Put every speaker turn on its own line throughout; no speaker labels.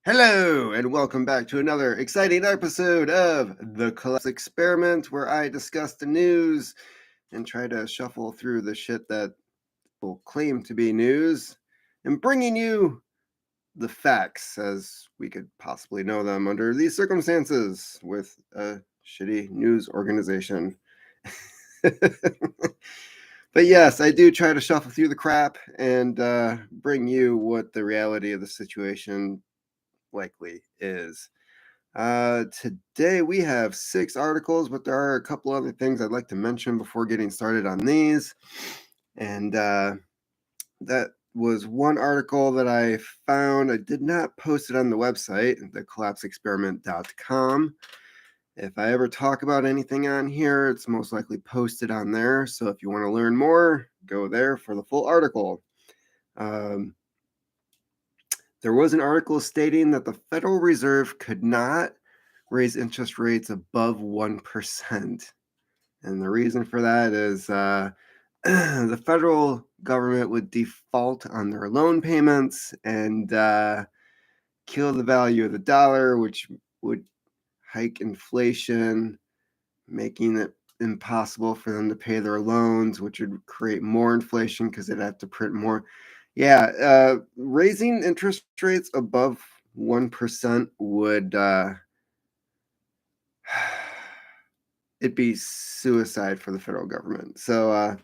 Hello, and welcome back to another exciting episode of the Collapse Experiment, where I discuss the news and try to shuffle through the shit that will claim to be news and bringing you the facts as we could possibly know them under these circumstances with a shitty news organization. But yes, I do try to shuffle through the crap and bring you what the reality of the situation likely is. Today we have 6 articles, but there are a couple other things I'd like to mention before getting started on these. And that was one article that I found. I did not post it on the website, thecollapseexperiment.com. If I ever talk about anything on here, it's most likely posted on there. So if you want to learn more, go there for the full article. There was an article stating that the Federal Reserve could not raise interest rates above 1%. And the reason for that is the federal government would default on their loan payments and kill the value of the dollar, which would hike inflation, making it impossible for them to pay their loans, which would create more inflation because they'd have to print more. Yeah, raising interest rates above 1% would it'd be suicide for the federal government. So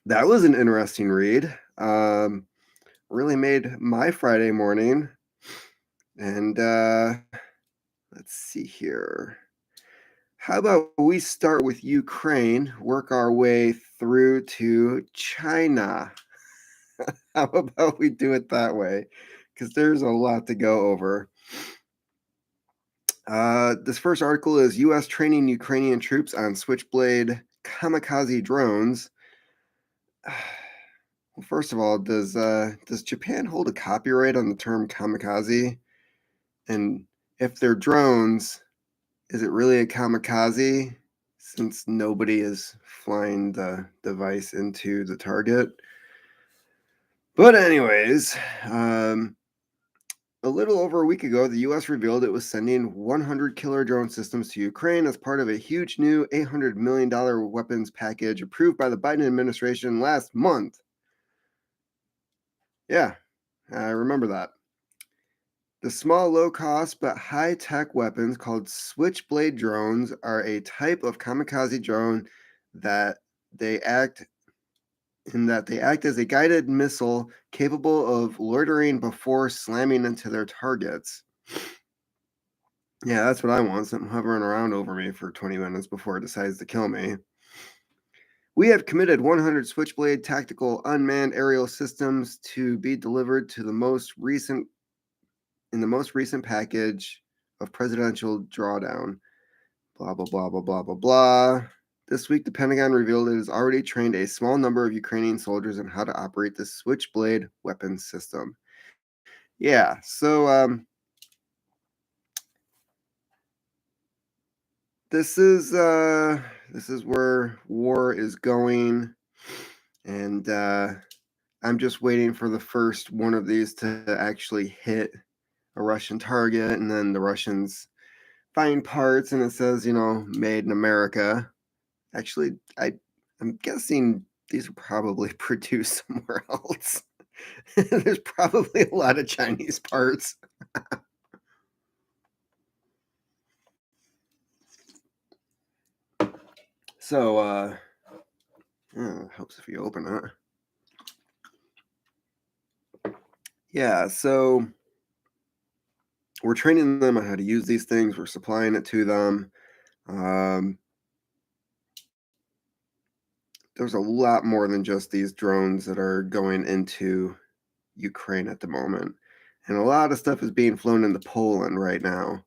that was an interesting read. Really made my Friday morning. And let's see here. How about we start with Ukraine, work our way through to China? How about we do it that way? Because there's a lot to go over. This first article is U.S. training Ukrainian troops on Switchblade kamikaze drones. Well, first of all, does Japan hold a copyright on the term kamikaze? And if they're drones, is it really a kamikaze since nobody is flying the device into the target? But anyways, a little over a week ago, the U.S. revealed it was sending 100 killer drone systems to Ukraine as part of a huge new $800 million weapons package approved by the Biden administration last month. Yeah, I remember that. The small, low-cost but high-tech weapons called Switchblade drones are a type of kamikaze drone that they act as a guided missile capable of loitering before slamming into their targets. Yeah, that's what I want, something hovering around over me for 20 minutes before it decides to kill me. We have committed 100 Switchblade tactical unmanned aerial systems to be delivered to the most recent package of presidential drawdown. Blah, blah, blah, blah, blah, blah, blah. This week, the Pentagon revealed it has already trained a small number of Ukrainian soldiers on how to operate the Switchblade weapon system. Yeah, so this is where war is going, and I'm just waiting for the first one of these to actually hit a Russian target, and then the Russians find parts, and it says, made in America. Actually, I'm guessing these are probably produced somewhere else. There's probably a lot of Chinese parts. So, it helps if you open it. Yeah, so we're training them on how to use these things. We're supplying it to them. There's a lot more than just these drones that are going into Ukraine at the moment. And a lot of stuff is being flown into Poland right now,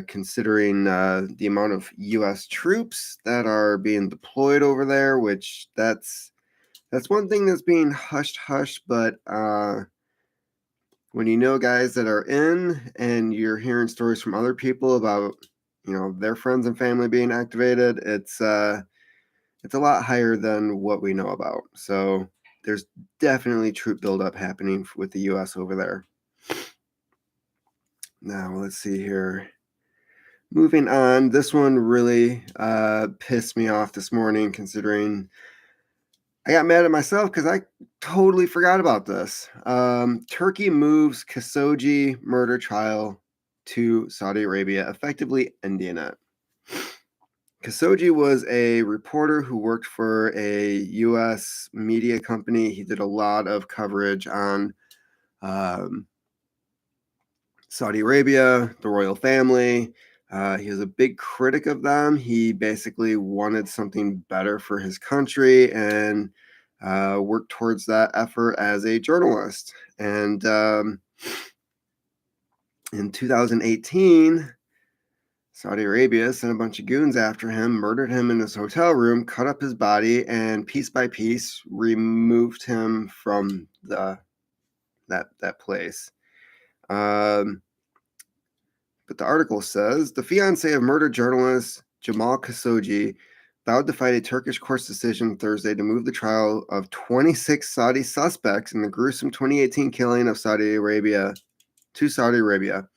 considering the amount of U.S. troops that are being deployed over there, which that's one thing that's being hush, but when you know guys that are in and you're hearing stories from other people about, their friends and family being activated, it's a lot higher than what we know about. So there's definitely troop buildup happening with the U.S. over there. Now, let's see here. Moving on, this one really pissed me off this morning, considering I got mad at myself because I totally forgot about this. Turkey moves Khashoggi murder trial to Saudi Arabia, effectively ending it. Khashoggi was a reporter who worked for a U.S. media company. He did a lot of coverage on um, Saudi Arabia, the royal family. He was a big critic of them. He basically wanted something better for his country and worked towards that effort as a journalist. And in 2018, Saudi Arabia sent a bunch of goons after him, murdered him in his hotel room, cut up his body, and piece by piece removed him from that place. But the article says the fiance of murdered journalist Jamal Khashoggi vowed to fight a Turkish court's decision Thursday to move the trial of 26 Saudi suspects in the gruesome 2018 killing of Saudi Arabia to Saudi Arabia,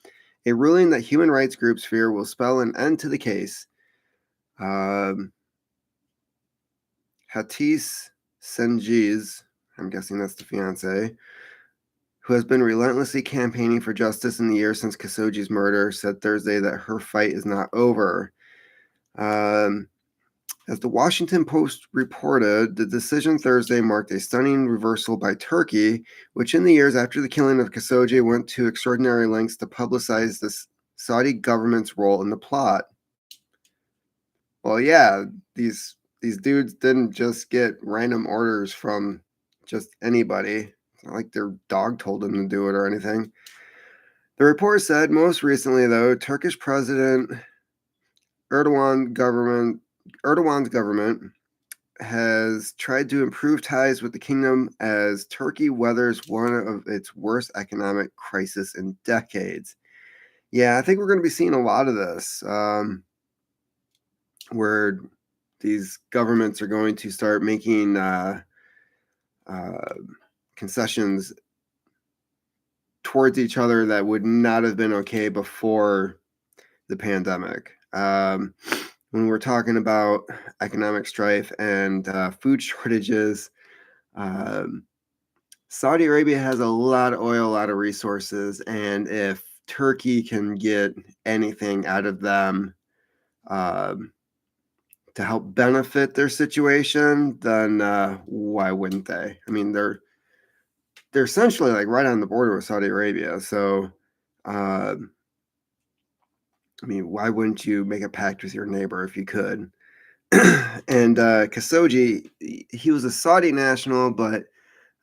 a ruling that human rights groups fear will spell an end to the case. Hatis Sengiz, I'm guessing that's the fiance, who has been relentlessly campaigning for justice in the years since Khashoggi's murder, said Thursday that her fight is not over. As the Washington Post reported, the decision Thursday marked a stunning reversal by Turkey, which in the years after the killing of Khashoggi went to extraordinary lengths to publicize the Saudi government's role in the plot. Well, yeah, these dudes didn't just get random orders from just anybody. It's not like their dog told them to do it or anything. The report said most recently, though, Turkish President Erdogan's government has tried to improve ties with the kingdom as Turkey weathers one of its worst economic crises in decades. Yeah, I think we're going to be seeing a lot of this, where these governments are going to start making concessions towards each other that would not have been okay before the pandemic. When we're talking about economic strife and food shortages, Saudi Arabia has a lot of oil, a lot of resources, and if Turkey can get anything out of them to help benefit their situation, then why wouldn't they? I mean, they're essentially like right on the border with Saudi Arabia, so I mean, why wouldn't you make a pact with your neighbor if you could? And Khashoggi, he was a Saudi national, but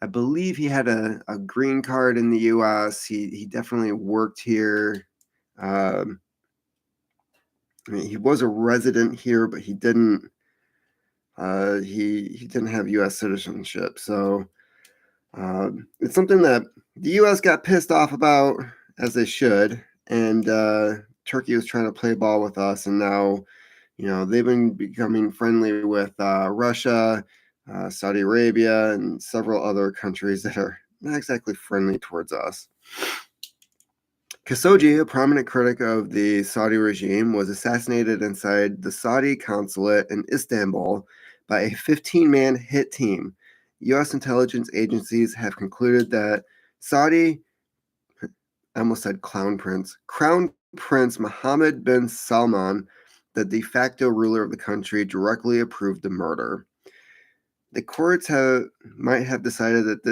I believe he had a green card in the U.S. He definitely worked here. I mean, he was a resident here, but he didn't. He didn't have U.S. citizenship, so it's something that the U.S. got pissed off about, as they should, and Turkey was trying to play ball with us, and now, you know, they've been becoming friendly with Russia, Saudi Arabia, and several other countries that are not exactly friendly towards us. Khashoggi, a prominent critic of the Saudi regime, was assassinated inside the Saudi consulate in Istanbul by a 15-man hit team. U.S. intelligence agencies have concluded that Saudi, I almost said Crown Prince Mohammed bin Salman, the de facto ruler of the country, directly approved the murder. The courts might have decided that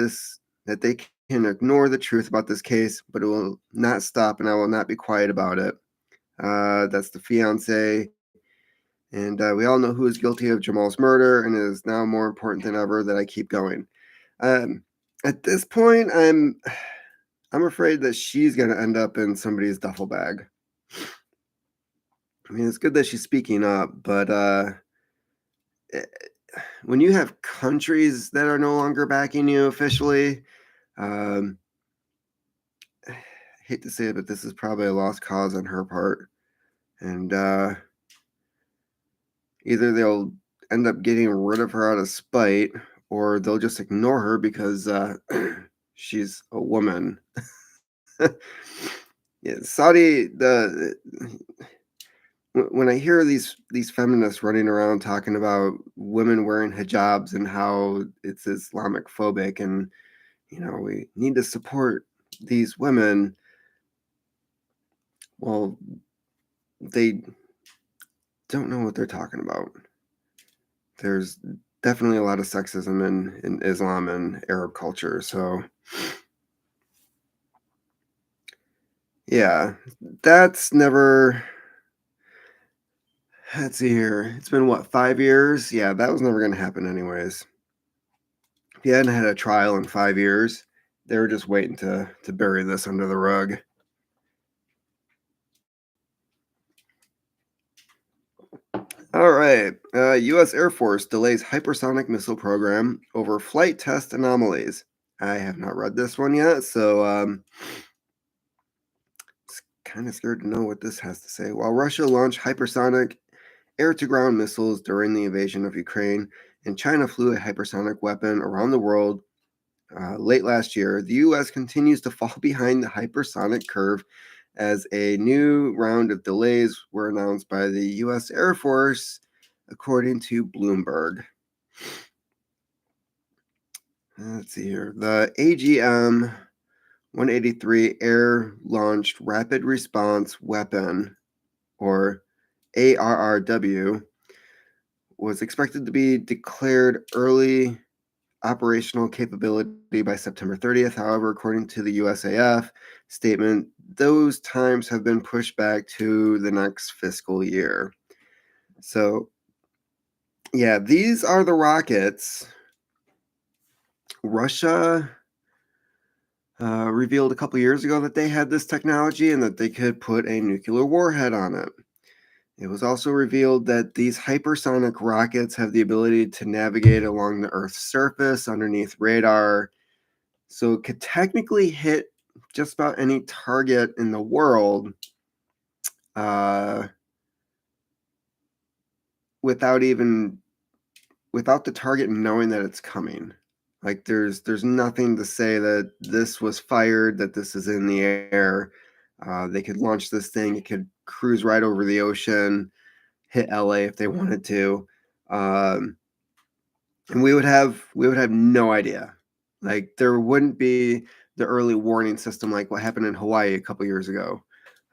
they can ignore the truth about this case, but it will not stop, and I will not be quiet about it. That's the fiance, and we all know who is guilty of Jamal's murder, and it is now more important than ever that I keep going. At this point, I'm afraid that she's going to end up in somebody's duffel bag. I mean, it's good that she's speaking up, but when you have countries that are no longer backing you officially, I hate to say it, but this is probably a lost cause on her part. And either they'll end up getting rid of her out of spite, or they'll just ignore her because she's a woman. Yeah, when I hear these feminists running around talking about women wearing hijabs and how it's Islamic phobic, and we need to support these women. Well, they don't know what they're talking about. There's definitely a lot of sexism in Islam and Arab culture. So yeah, that's never. Let's see here. It's been what, 5 years? Yeah, that was never going to happen anyways. If you hadn't had a trial in 5 years, they were just waiting to bury this under the rug. All right. U.S. Air Force delays hypersonic missile program over flight test anomalies. I have not read this one yet, so kind of scared to know what this has to say. While Russia launched hypersonic air-to-ground missiles during the invasion of Ukraine, and China flew a hypersonic weapon around the world late last year, the U.S. continues to fall behind the hypersonic curve as a new round of delays were announced by the U.S. Air Force, according to Bloomberg. Let's see here. The AGM 183 Air Launched Rapid Response Weapon, or ARRW, was expected to be declared early operational capability by September 30th. However, according to the USAF statement, those times have been pushed back to the next fiscal year. So, yeah, these are the rockets. Russia revealed a couple years ago that they had this technology and that they could put a nuclear warhead on it. It was also revealed that these hypersonic rockets have the ability to navigate along the Earth's surface underneath radar. So it could technically hit just about any target in the world uh, without even without the target knowing that it's coming. Like there's nothing to say that this was fired, that this is in the air. They could launch this thing. It could cruise right over the ocean, hit LA if they wanted to, and we would have no idea. Like there wouldn't be the early warning system like what happened in Hawaii a couple years ago.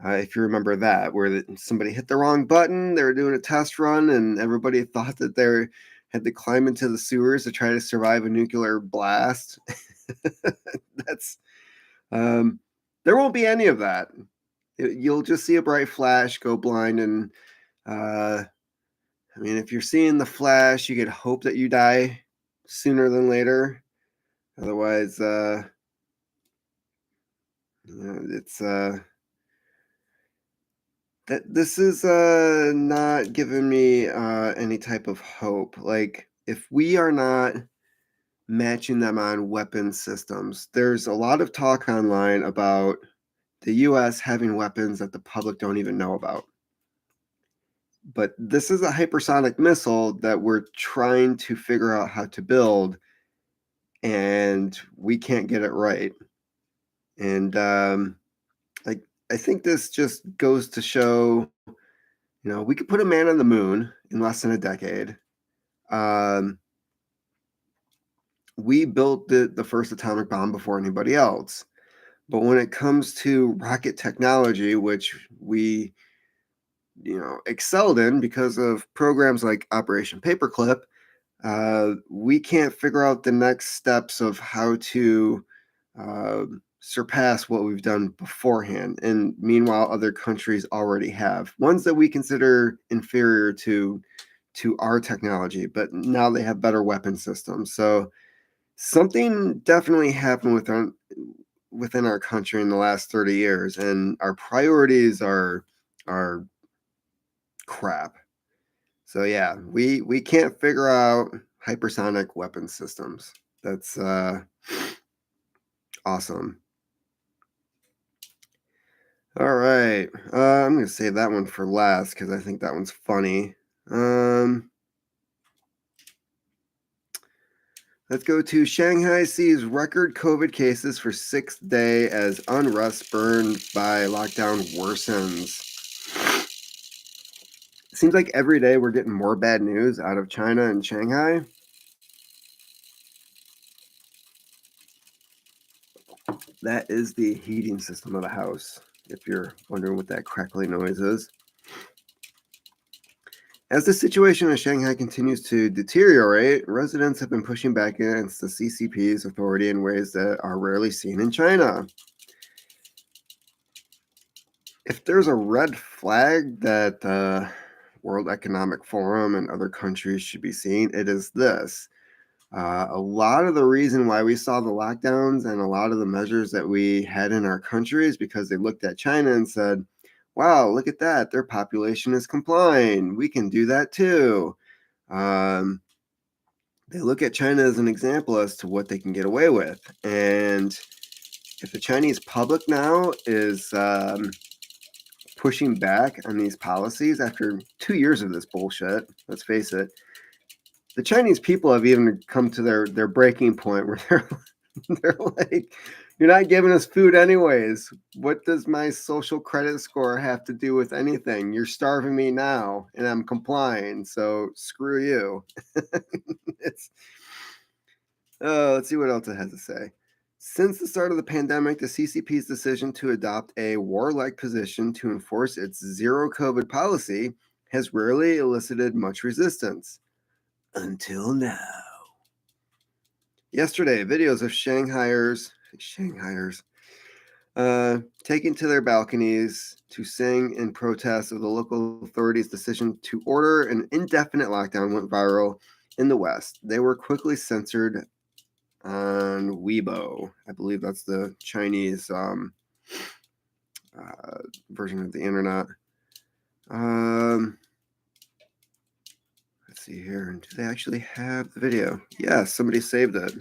If you remember that, where somebody hit the wrong button, they were doing a test run, and everybody thought that they had to climb into the sewers to try to survive a nuclear blast. That's um, there won't be any of that. You'll just see a bright flash, go blind, and I mean, if you're seeing the flash, you could hope that you die sooner than later. Otherwise, it's that this is not giving me any type of hope. Like, if we are not matching them on weapon systems, there's a lot of talk online about the U.S. having weapons that the public don't even know about. But this is a hypersonic missile that we're trying to figure out how to build, and we can't get it right. And I I think this just goes to show, we could put a man on the moon in less than a decade. Um, we built the first atomic bomb before anybody else. But when it comes to rocket technology, which we, excelled in because of programs like Operation Paperclip, we can't figure out the next steps of how to surpass what we've done beforehand. And meanwhile, other countries already have ones that we consider inferior to our technology, but now they have better weapon systems. So something definitely happened within our country in the last 30 years, and our priorities are crap. So yeah, we can't figure out hypersonic weapon systems. That's awesome. All right, I'm gonna save that one for last because I think that one's funny. Um, Let's go to Shanghai sees record COVID cases for sixth day as unrest burned by lockdown worsens. It seems like every day we're getting more bad news out of China and Shanghai. That is the heating system of the house, if you're wondering what that crackly noise is. As the situation in Shanghai continues to deteriorate, residents have been pushing back against the CCP's authority in ways that are rarely seen in China. If there's a red flag that the World Economic Forum and other countries should be seeing, it is this. A lot of the reason why we saw the lockdowns and a lot of the measures that we had in our country is because they looked at China and said, wow, look at that. Their population is complying. We can do that too. They look at China as an example as to what they can get away with. And if the Chinese public now is pushing back on these policies after 2 years of this bullshit, let's face it, the Chinese people have even come to their breaking point where they're like, you're not giving us food anyways. What does my social credit score have to do with anything? You're starving me now, and I'm complying. So screw you. Let's see what else it has to say. Since the start of the pandemic, the CCP's decision to adopt a warlike position to enforce its zero COVID policy has rarely elicited much resistance. Until now. Yesterday, videos of Shanghaiers taking to their balconies to sing in protest of the local authorities' decision to order an indefinite lockdown went viral in the West. They were quickly censored on Weibo. I believe that's the Chinese version of the internet. Let's see here. Do they actually have the video? Yes, somebody saved it.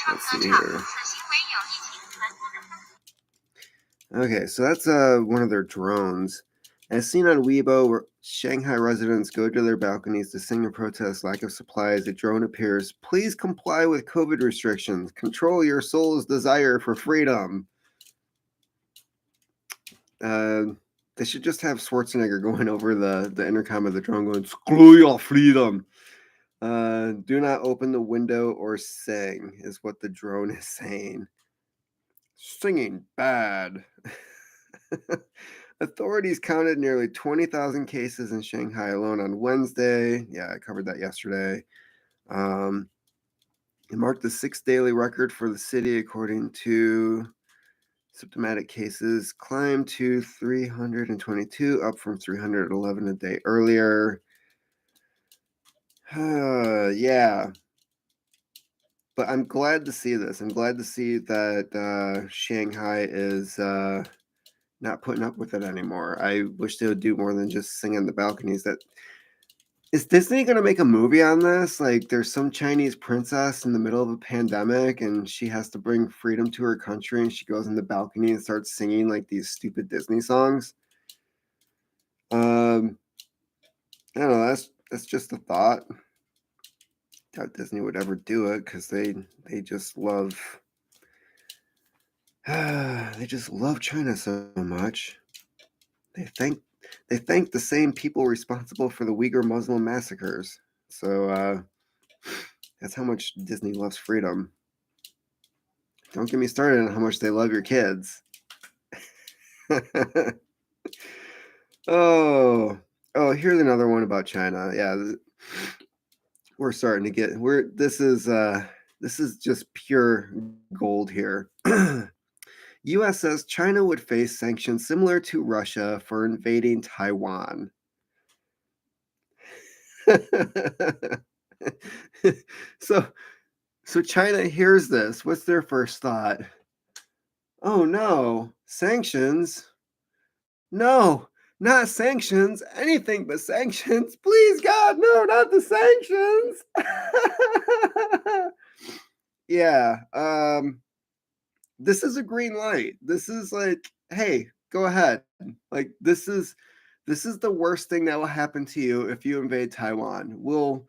Let's see here. Okay, so that's one of their drones. As seen on Weibo, where Shanghai residents go to their balconies to sing and protest lack of supplies, a drone appears. Please comply with COVID restrictions. Control your soul's desire for freedom. They should just have Schwarzenegger going over the intercom of the drone going, screw your freedom. Do not open the window or sing, is what the drone is saying. Singing bad. Authorities counted nearly 20,000 cases in Shanghai alone on Wednesday. Yeah, I covered that yesterday. It marked the sixth daily record for the city, according to symptomatic cases climbed to 322, up from 311 a day earlier. Yeah. But I'm glad to see this. I'm glad to see that Shanghai is not putting up with it anymore. I wish they would do more than just sing on the balconies. Is Disney going to make a movie on this? Like, there's some Chinese princess in the middle of a pandemic, and she has to bring freedom to her country, and she goes on the balcony and starts singing like these stupid Disney songs. I don't know. That's just a thought. Doubt Disney would ever do it because they just love they just love China so much. They thank the same people responsible for the Uyghur Muslim massacres. So that's how much Disney loves freedom. Don't get me started on how much they love your kids. Oh, here's another one about China. Yeah, we're starting to get this is just pure gold here. U.S. says China would face sanctions similar to Russia for invading Taiwan. So China hears this. What's their first thought? Oh no, sanctions? No, not sanctions. Anything but sanctions. Please, God, no, not the sanctions. Yeah. This is a green light. This is like, hey, go ahead. Like, this is This is the worst thing that will happen to you if you invade Taiwan. We'll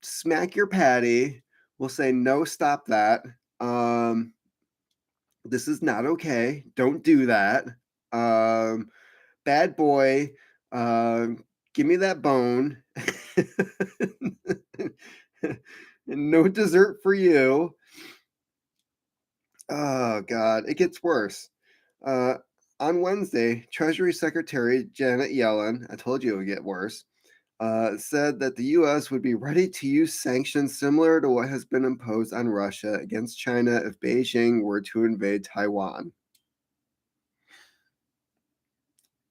smack your patty. We'll say no, stop that. Um, this is not okay. Don't do that. Um, bad boy. Give me that bone. No dessert for you. Oh God, it gets worse. Uh, on Wednesday, Treasury Secretary Janet Yellen, I told you it would get worse, said that the U.S. would be ready to use sanctions similar to what has been imposed on Russia against China if Beijing were to invade Taiwan.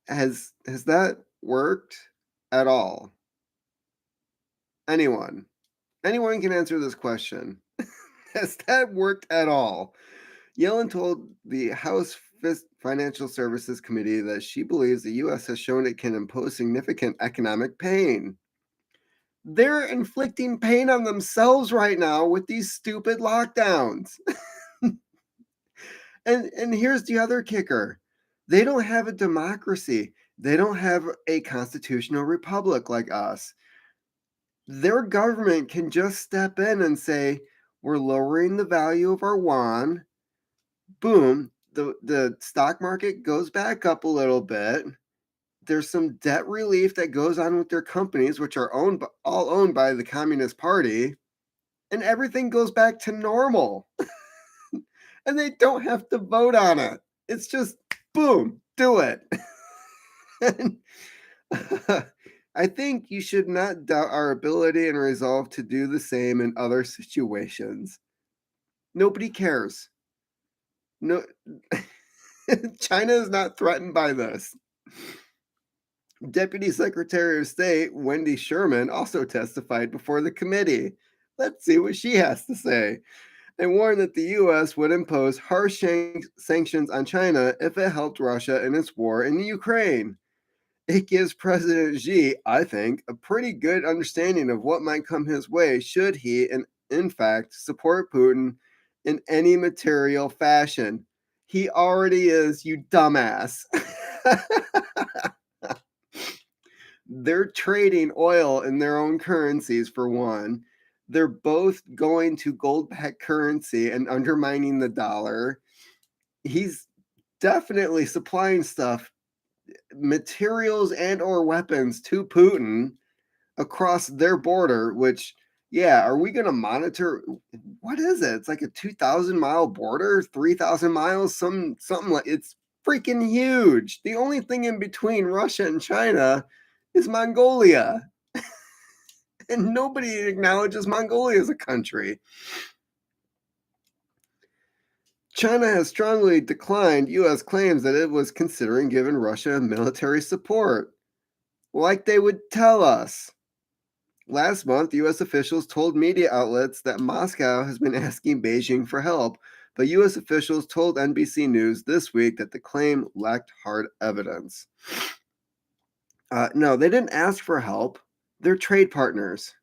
Has that worked at all? Anyone? Anyone can answer this question. Has that worked at all? Yellen told the House Financial Services Committee that she believes the U.S. has shown it can impose significant economic pain. They're inflicting pain on themselves right now with these stupid lockdowns. And here's the other kicker. They don't have a democracy. They don't have a constitutional republic like us. Their government can just step in and say, we're lowering the value of our yuan. Boom, the stock market goes back up a little bit. There's some debt relief that goes on with their companies, which are all owned by the Communist Party, and everything goes back to normal. And they don't have to vote on it. It's just boom, do it. And, I think you should not doubt our ability and resolve to do the same in other situations. Nobody cares. No, China is not threatened by this. Deputy Secretary of State Wendy Sherman also testified before the committee. Let's see what she has to say. And warned that the U.S. would impose harsh sanctions on China if it helped Russia in its war in Ukraine. It gives President Xi, I think, a pretty good understanding of what might come his way should he, in fact, support Putin in any material fashion. He already is, you dumbass. They're trading oil in their own currencies, for one. They're both going to gold-backed currency and undermining the dollar. He's definitely supplying stuff, materials and or weapons to Putin across their border, which, yeah, are we going to monitor? What is it? It's like a 2,000-mile border, 3,000 miles, something like it's freaking huge. The only thing in between Russia and China is Mongolia. And nobody acknowledges Mongolia as a country. China has strongly declined U.S. claims that it was considering giving Russia military support, like they would tell us. Last month, U.S. officials told media outlets that Moscow has been asking Beijing for help, but U.S. officials told NBC News this week that the claim lacked hard evidence. No, they didn't ask for help. They're trade partners.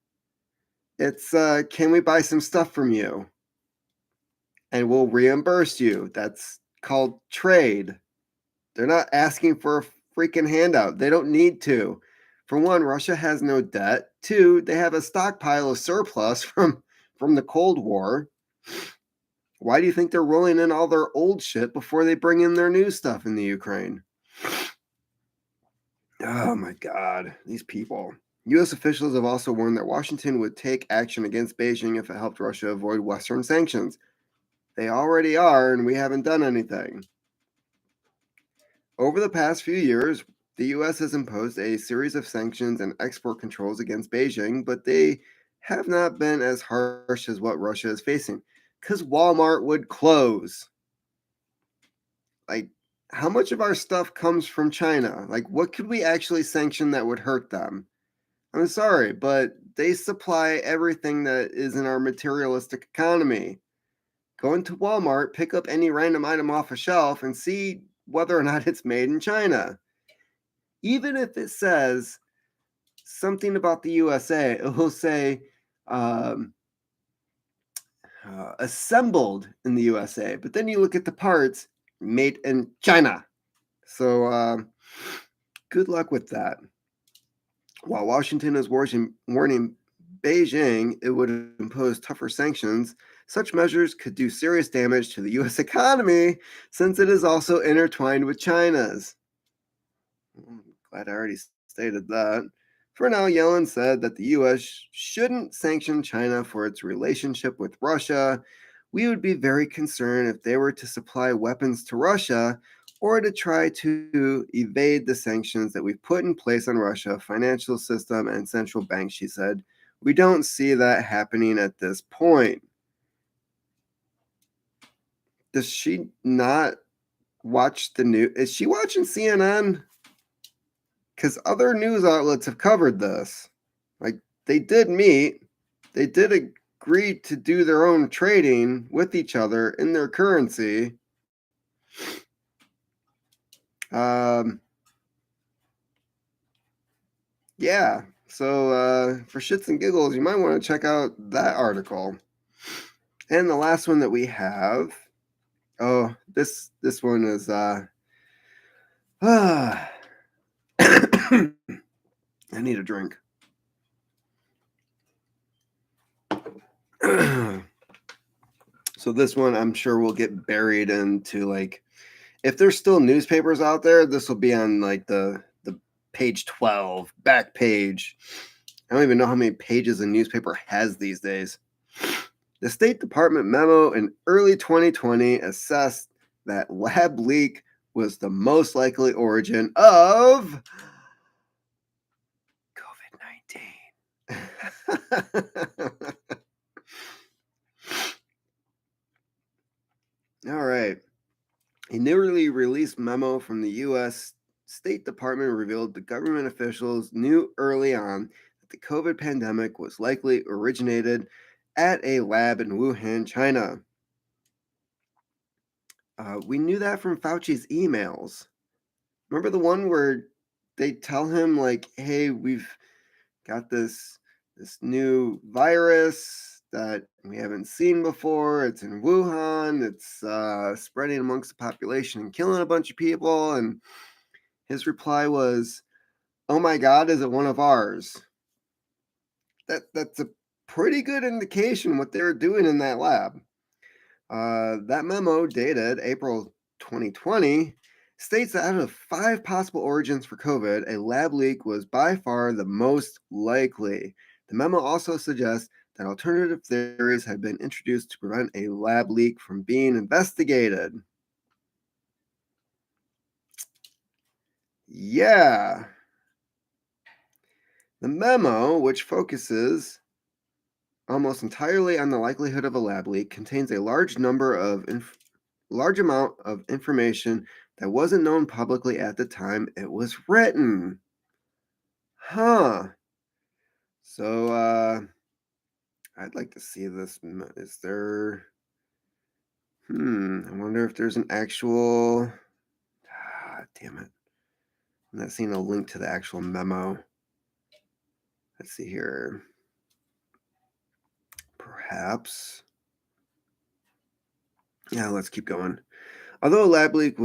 It's, can we buy some stuff from you? And we'll reimburse you. That's called trade. They're not asking for a freaking handout. They don't need to. For one, Russia has no debt. Two, they have a stockpile of surplus from the Cold War. Why do you think they're rolling in all their old shit before they bring in their new stuff in the Ukraine? Oh my God, these people. U.S. officials have also warned that Washington would take action against Beijing if it helped Russia avoid Western sanctions. They already are, and we haven't done anything. Over the past few years, the U.S. has imposed a series of sanctions and export controls against Beijing, but they have not been as harsh as what Russia is facing, because Walmart would close. Like, how much of our stuff comes from China? Like, what could we actually sanction that would hurt them? I'm sorry, but they supply everything that is in our materialistic economy. Go into Walmart, pick up any random item off a shelf, and see whether or not it's made in China. Even if it says something about the USA, it will say assembled in the USA. But then you look at the parts, made in China. So Good luck with that. While Washington is warning Beijing it would impose tougher sanctions, such measures could do serious damage to the U.S. economy since it is also intertwined with China's. I'm glad I already stated that. For now, Yellen said that the U.S. shouldn't sanction China for its relationship with Russia. We would be very concerned if they were to supply weapons to Russia or to try to evade the sanctions that we've put in place on Russia, financial system, and central bank, she said. We don't see that happening at this point. Does she not watch the news? Is she watching CNN? Because other news outlets have covered this. Like, they did meet, they did agree to do their own trading with each other in their currency. Yeah, so for shits and giggles, you might want to check out that article. And the last one that we have, oh, this one is I need a drink. So this one I'm sure will get buried into, like, if there's still newspapers out there, this will be on like the page 12, back page. I don't even know how many pages a newspaper has these days. The State Department memo in early 2020 assessed that lab leak was the most likely origin of COVID-19. All right. A newly released memo from the U.S. State Department revealed the government officials knew early on that the COVID pandemic was likely originated at a lab in Wuhan, China. We knew that from Fauci's emails. Remember the one where they tell him, like, hey, we've got this new virus that we haven't seen before. It's in Wuhan. It's spreading amongst the population and killing a bunch of people. And his reply was, "Oh my God, is it one of ours?" That's a pretty good indication what they were doing in that lab. That memo, dated April 2020, states that out of 5 possible origins for COVID, a lab leak was by far the most likely. The memo also suggests that alternative theories have been introduced to prevent a lab leak from being investigated. Yeah. The memo, which focuses almost entirely on the likelihood of a lab leak, contains a large amount of information that wasn't known publicly at the time it was written. Huh. So I'd like to see this. Is there I wonder if there's an actual damn it. I'm not seeing a link to the actual memo. Let's see here. Perhaps. Yeah, let's keep going. Although a lab leak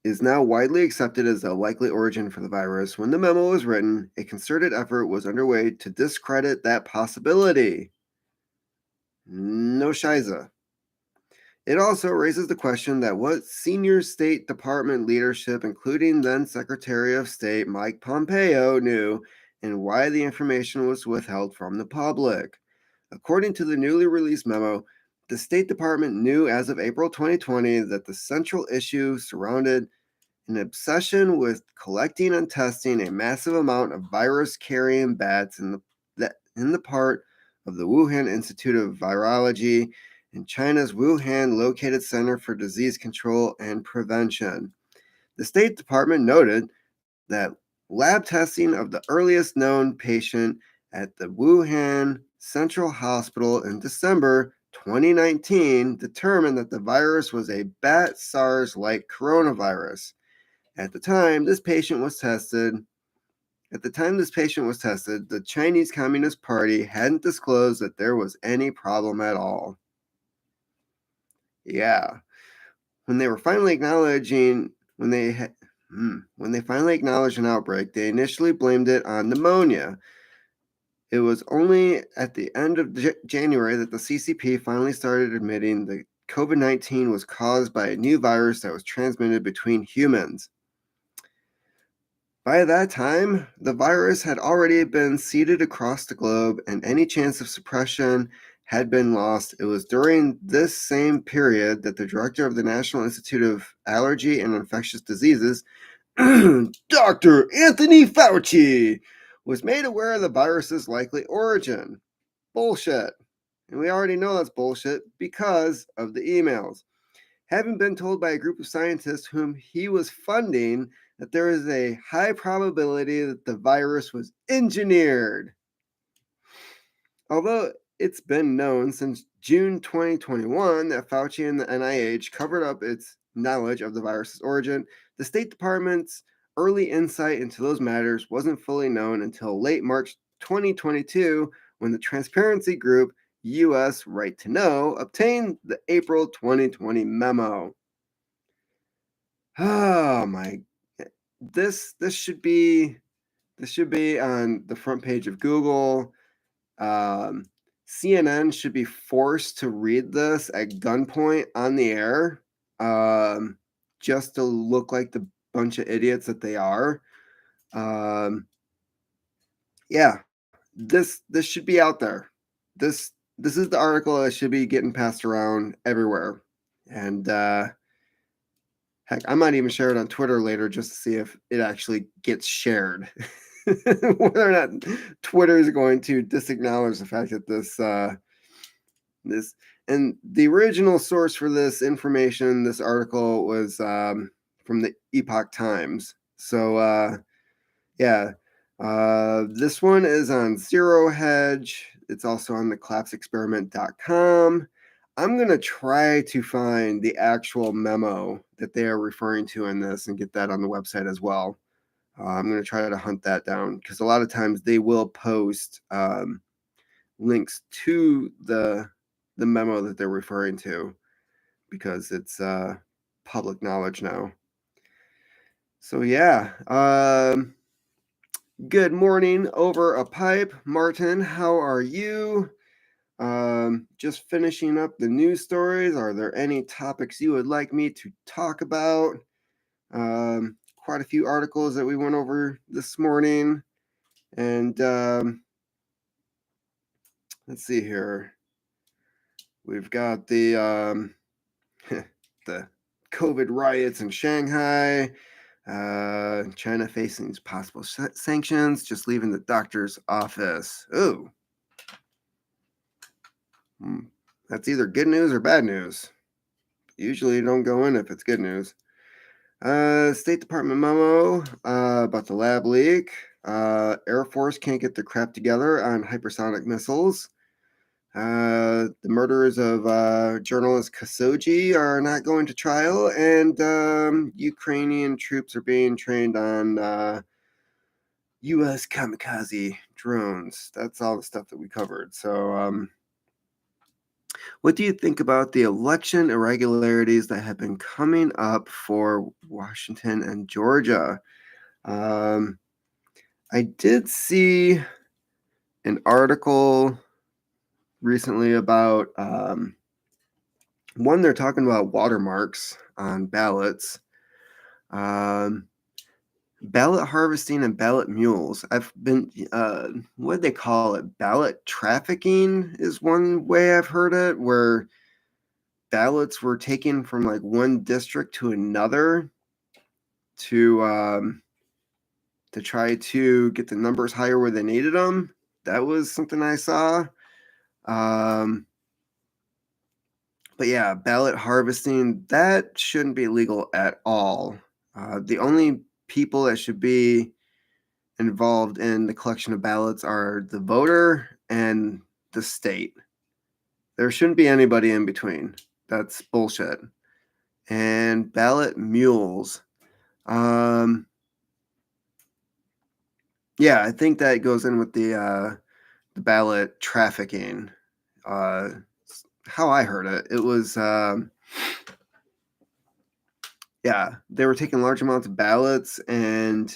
is now widely accepted as a likely origin for the virus, when the memo was written, a concerted effort was underway to discredit that possibility. No shiza. It also raises the question that what senior State Department leadership, including then Secretary of State Mike Pompeo, knew and why the information was withheld from the public. According to the newly released memo, the State Department knew as of April 2020 that the central issue surrounded an obsession with collecting and testing a massive amount of virus-carrying bats in the part of the Wuhan Institute of Virology in China's Wuhan located Center for Disease Control and Prevention. The State Department noted that lab testing of the earliest known patient at the Wuhan Central Hospital in December 2019 determined that the virus was a bat SARS-like coronavirus. At the time this patient was tested, the Chinese Communist Party hadn't disclosed that there was any problem at all. Yeah. When they were finally acknowledging, when they When they finally acknowledged an outbreak, they initially blamed it on pneumonia. It was only at the end of January that the CCP finally started admitting that COVID-19 was caused by a new virus that was transmitted between humans. By that time, the virus had already been seeded across the globe, and any chance of suppression had been lost. It was during this same period that the director of the National Institute of Allergy and Infectious Diseases, Dr. Anthony Fauci, was made aware of the virus's likely origin. Bullshit. And we already know that's bullshit because of the emails. Having been told by a group of scientists whom he was funding that there is a high probability that the virus was engineered. Although it's been known since June 2021 that Fauci and the NIH covered up its knowledge of the virus's origin, the State Department's early insight into those matters wasn't fully known until late March 2022 when the transparency group U.S. Right to Know obtained the April 2020 memo. Oh my! This should be on the front page of Google. CNN should be forced to read this at gunpoint on the air, just to look like the bunch of idiots that they are. Yeah, this should be out there. This is the article that should be getting passed around everywhere, and heck, I might even share it on Twitter later just to see if it actually gets shared. Whether or not Twitter is going to disacknowledge the fact that this and the original source for this information, this article was from the Epoch Times. So yeah, this one is on Zero Hedge. It's also on the collapseexperiment.com. I'm going to try to find the actual memo that they are referring to in this and get that on the website as well. I'm going to try to hunt that down because a lot of times they will post links to the memo that they're referring to because it's public knowledge now. So yeah, good morning over a pipe, Martin. How are you? Just finishing up the news stories. Are there any topics you would like me to talk about? Quite a few articles that we went over this morning. And let's see here. We've got the the COVID riots in Shanghai. China facing possible sanctions, just leaving the doctor's office. Ooh. That's either good news or bad news. Usually you don't go in if it's good news. State Department memo about the lab leak. Air Force can't get their crap together on hypersonic missiles. The murderers of journalist Khashoggi are not going to trial, and Ukrainian troops are being trained on U.S. kamikaze drones. That's all the stuff that we covered. So, what do you think about the election irregularities that have been coming up for Washington and Georgia? I did see an article recently about one, they're talking about watermarks on ballots, ballot harvesting and ballot mules. I've been, what do they call it? Ballot trafficking is one way I've heard it, where ballots were taken from like one district to another to try to get the numbers higher where they needed them. That was something I saw. But yeah, ballot harvesting, that shouldn't be legal at all. The only people that should be involved in the collection of ballots are the voter and the state. There shouldn't be anybody in between. That's bullshit. And ballot mules. Yeah, I think that goes in with the ballot trafficking. How I heard it, it was Yeah, they were taking large amounts of ballots, and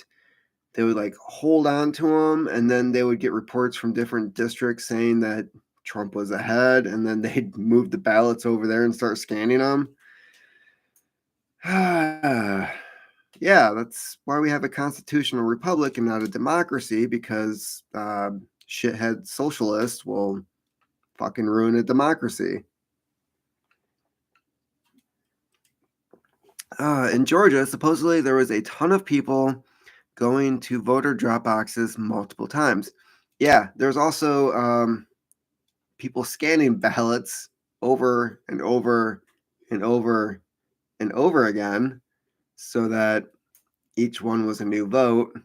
they would, like, hold on to them, and then they would get reports from different districts saying that Trump was ahead, and then they'd move the ballots over there and start scanning them. Yeah, that's why we have a constitutional republic and not a democracy, because shithead socialists will fucking ruin a democracy. In Georgia, supposedly there was a ton of people going to voter drop boxes multiple times. Yeah, there's also people scanning ballots over and over and over and over again so that each one was a new vote.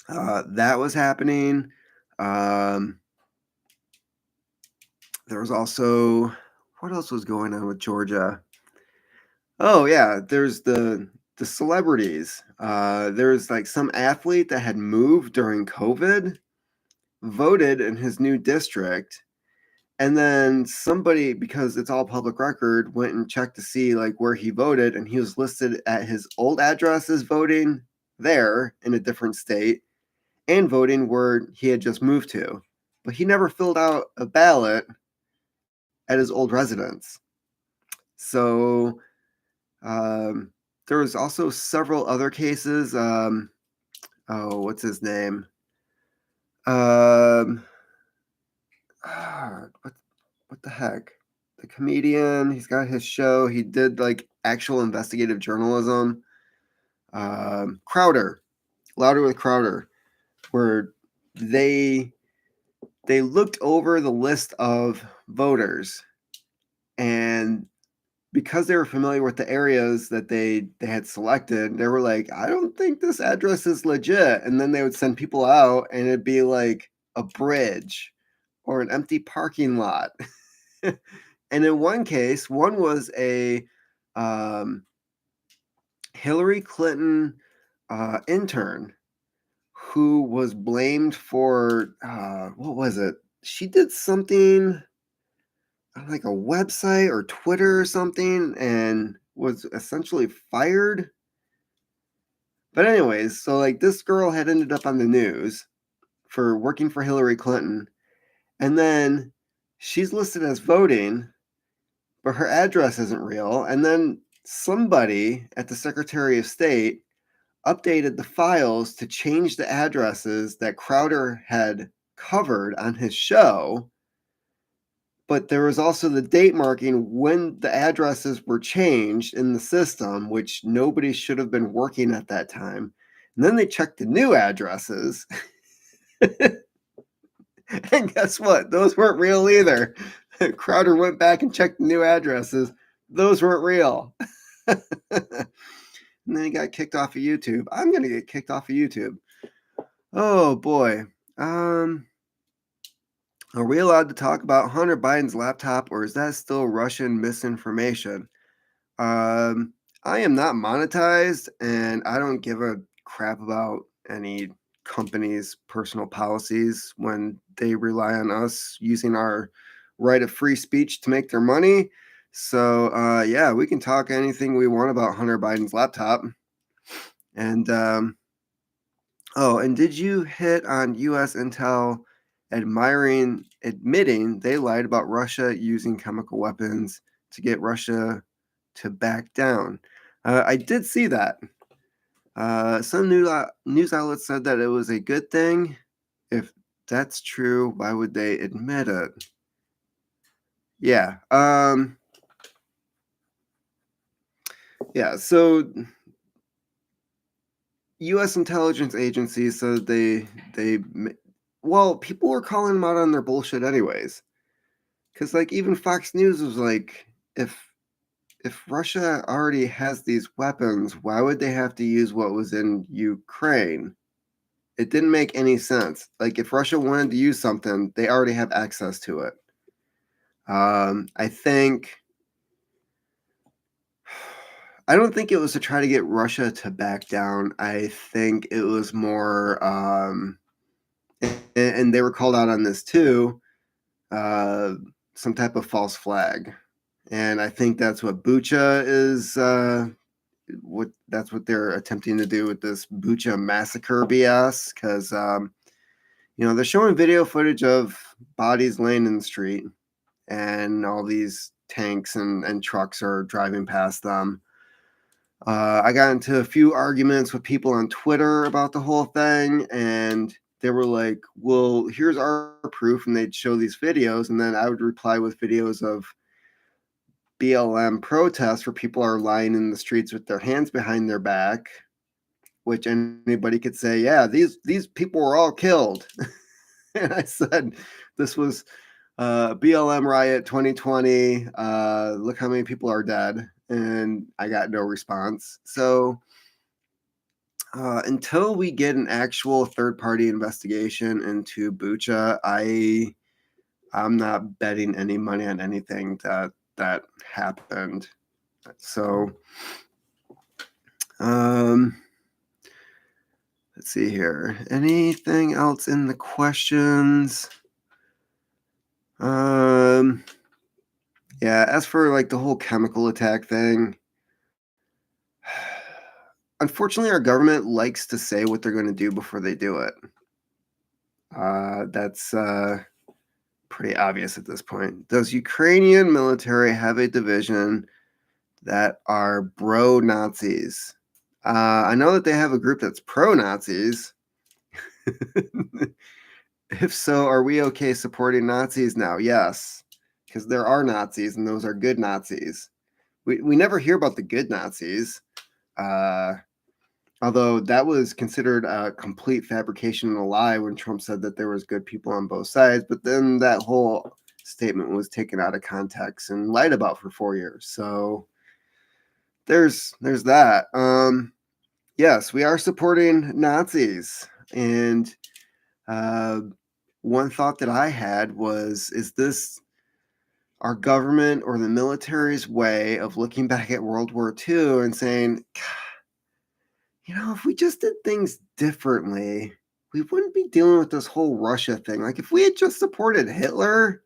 That was happening. There was also, what else was going on with Georgia? Oh yeah, there's the celebrities. There's like some athlete that had moved during COVID, voted in his new district, and then somebody, because it's all public record, went and checked to see like where he voted, and he was listed at his old address as voting there in a different state and voting where he had just moved to. But he never filled out a ballot at his old residence. So there was also several other cases. Oh, what's his name? Um, what the heck? The comedian. He's got his show. He did like actual investigative journalism. Crowder, Louder with Crowder, where they looked over the list of voters, and because they were familiar with the areas that they had selected, they were like, I don't think this address is legit. And then they would send people out, and it'd be like a bridge or an empty parking lot. And in one case, one was a Hillary Clinton intern who was blamed for what was it? She did something on like a website or Twitter or something and was essentially fired. But anyways, so like this girl had ended up on the news for working for Hillary Clinton, and then she's listed as voting, but her address isn't real. And then somebody at the Secretary of State updated the files to change the addresses that Crowder had covered on his show. But there was also the date marking when the addresses were changed in the system, which nobody should have been working at that time. And then they checked the new addresses. And guess what? Those weren't real either. Crowder went back and checked the new addresses. Those weren't real. And then he got kicked off of YouTube. I'm going to get kicked off of YouTube. Oh boy. Are we allowed to talk about Hunter Biden's laptop, or is that still Russian misinformation? Um, I am not monetized, and I don't give a crap about any company's personal policies when they rely on us using our right of free speech to make their money. So, yeah, we can talk anything we want about Hunter Biden's laptop. And, oh, and did you hit on U.S. intel admitting they lied about Russia using chemical weapons to get Russia to back down? I did see that. Some news outlets said that it was a good thing. If that's true, why would they admit it? Yeah. Yeah. So, U.S. intelligence agencies said well, people were calling them out on their bullshit anyways. Because like even Fox News was like, if Russia already has these weapons, why would they have to use what was in Ukraine? It didn't make any sense. Like if Russia wanted to use something, they already have access to it. I don't think it was to try to get Russia to back down. I think it was more, and they were called out on this too, some type of false flag. And I think that's what Bucha is that's what they're attempting to do with this Bucha massacre BS. Because they're showing video footage of bodies laying in the street, and all these tanks and trucks are driving past them. I got into a few arguments with people on Twitter about the whole thing, and they were like, well, here's our proof, and they'd show these videos, and then I would reply with videos of BLM protests where people are lying in the streets with their hands behind their back, which anybody could say, yeah, these people were all killed. And I said, this was BLM riot 2020. Look how many people are dead. And I got no response. So until we get an actual third-party investigation into Bucha, I'm not betting any money on anything that happened. So let's see here. Anything else in the questions? Yeah, as for like the whole chemical attack thing, unfortunately, our government likes to say what they're going to do before they do it. That's pretty obvious at this point. Does Ukrainian military have a division that are bro-Nazis? I know that they have a group that's pro-Nazis. If so, are we okay supporting Nazis now? Yes, because there are Nazis, and those are good Nazis. We never hear about the good Nazis, although that was considered a complete fabrication and a lie when Trump said that there was good people on both sides. But then that whole statement was taken out of context and lied about for 4 years. So there's that. Yes, we are supporting Nazis, and one thought that I had was, is this our government or the military's way of looking back at World War II and saying, if we just did things differently, we wouldn't be dealing with this whole Russia thing. Like, if we had just supported Hitler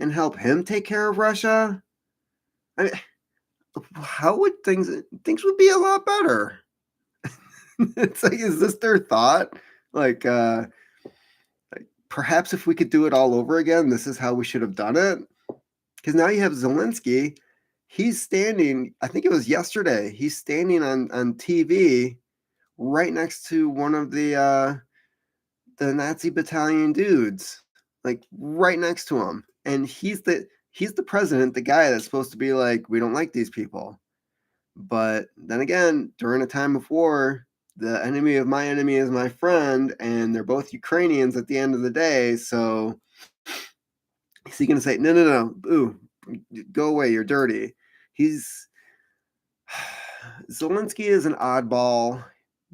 and helped him take care of Russia, I mean, how would things would be a lot better? It's like, is this their thought? Like perhaps if we could do it all over again, this is how we should have done it. Because now you have Zelensky. He's standing, I think it was yesterday, he's standing on TV right next to one of the Nazi battalion dudes, like right next to him. And he's the president, the guy that's supposed to be like, we don't like these people. But then again, during a time of war, the enemy of my enemy is my friend, and they're both Ukrainians at the end of the day. So is he going to say, no, ooh, go away, you're dirty? Zelensky is an oddball,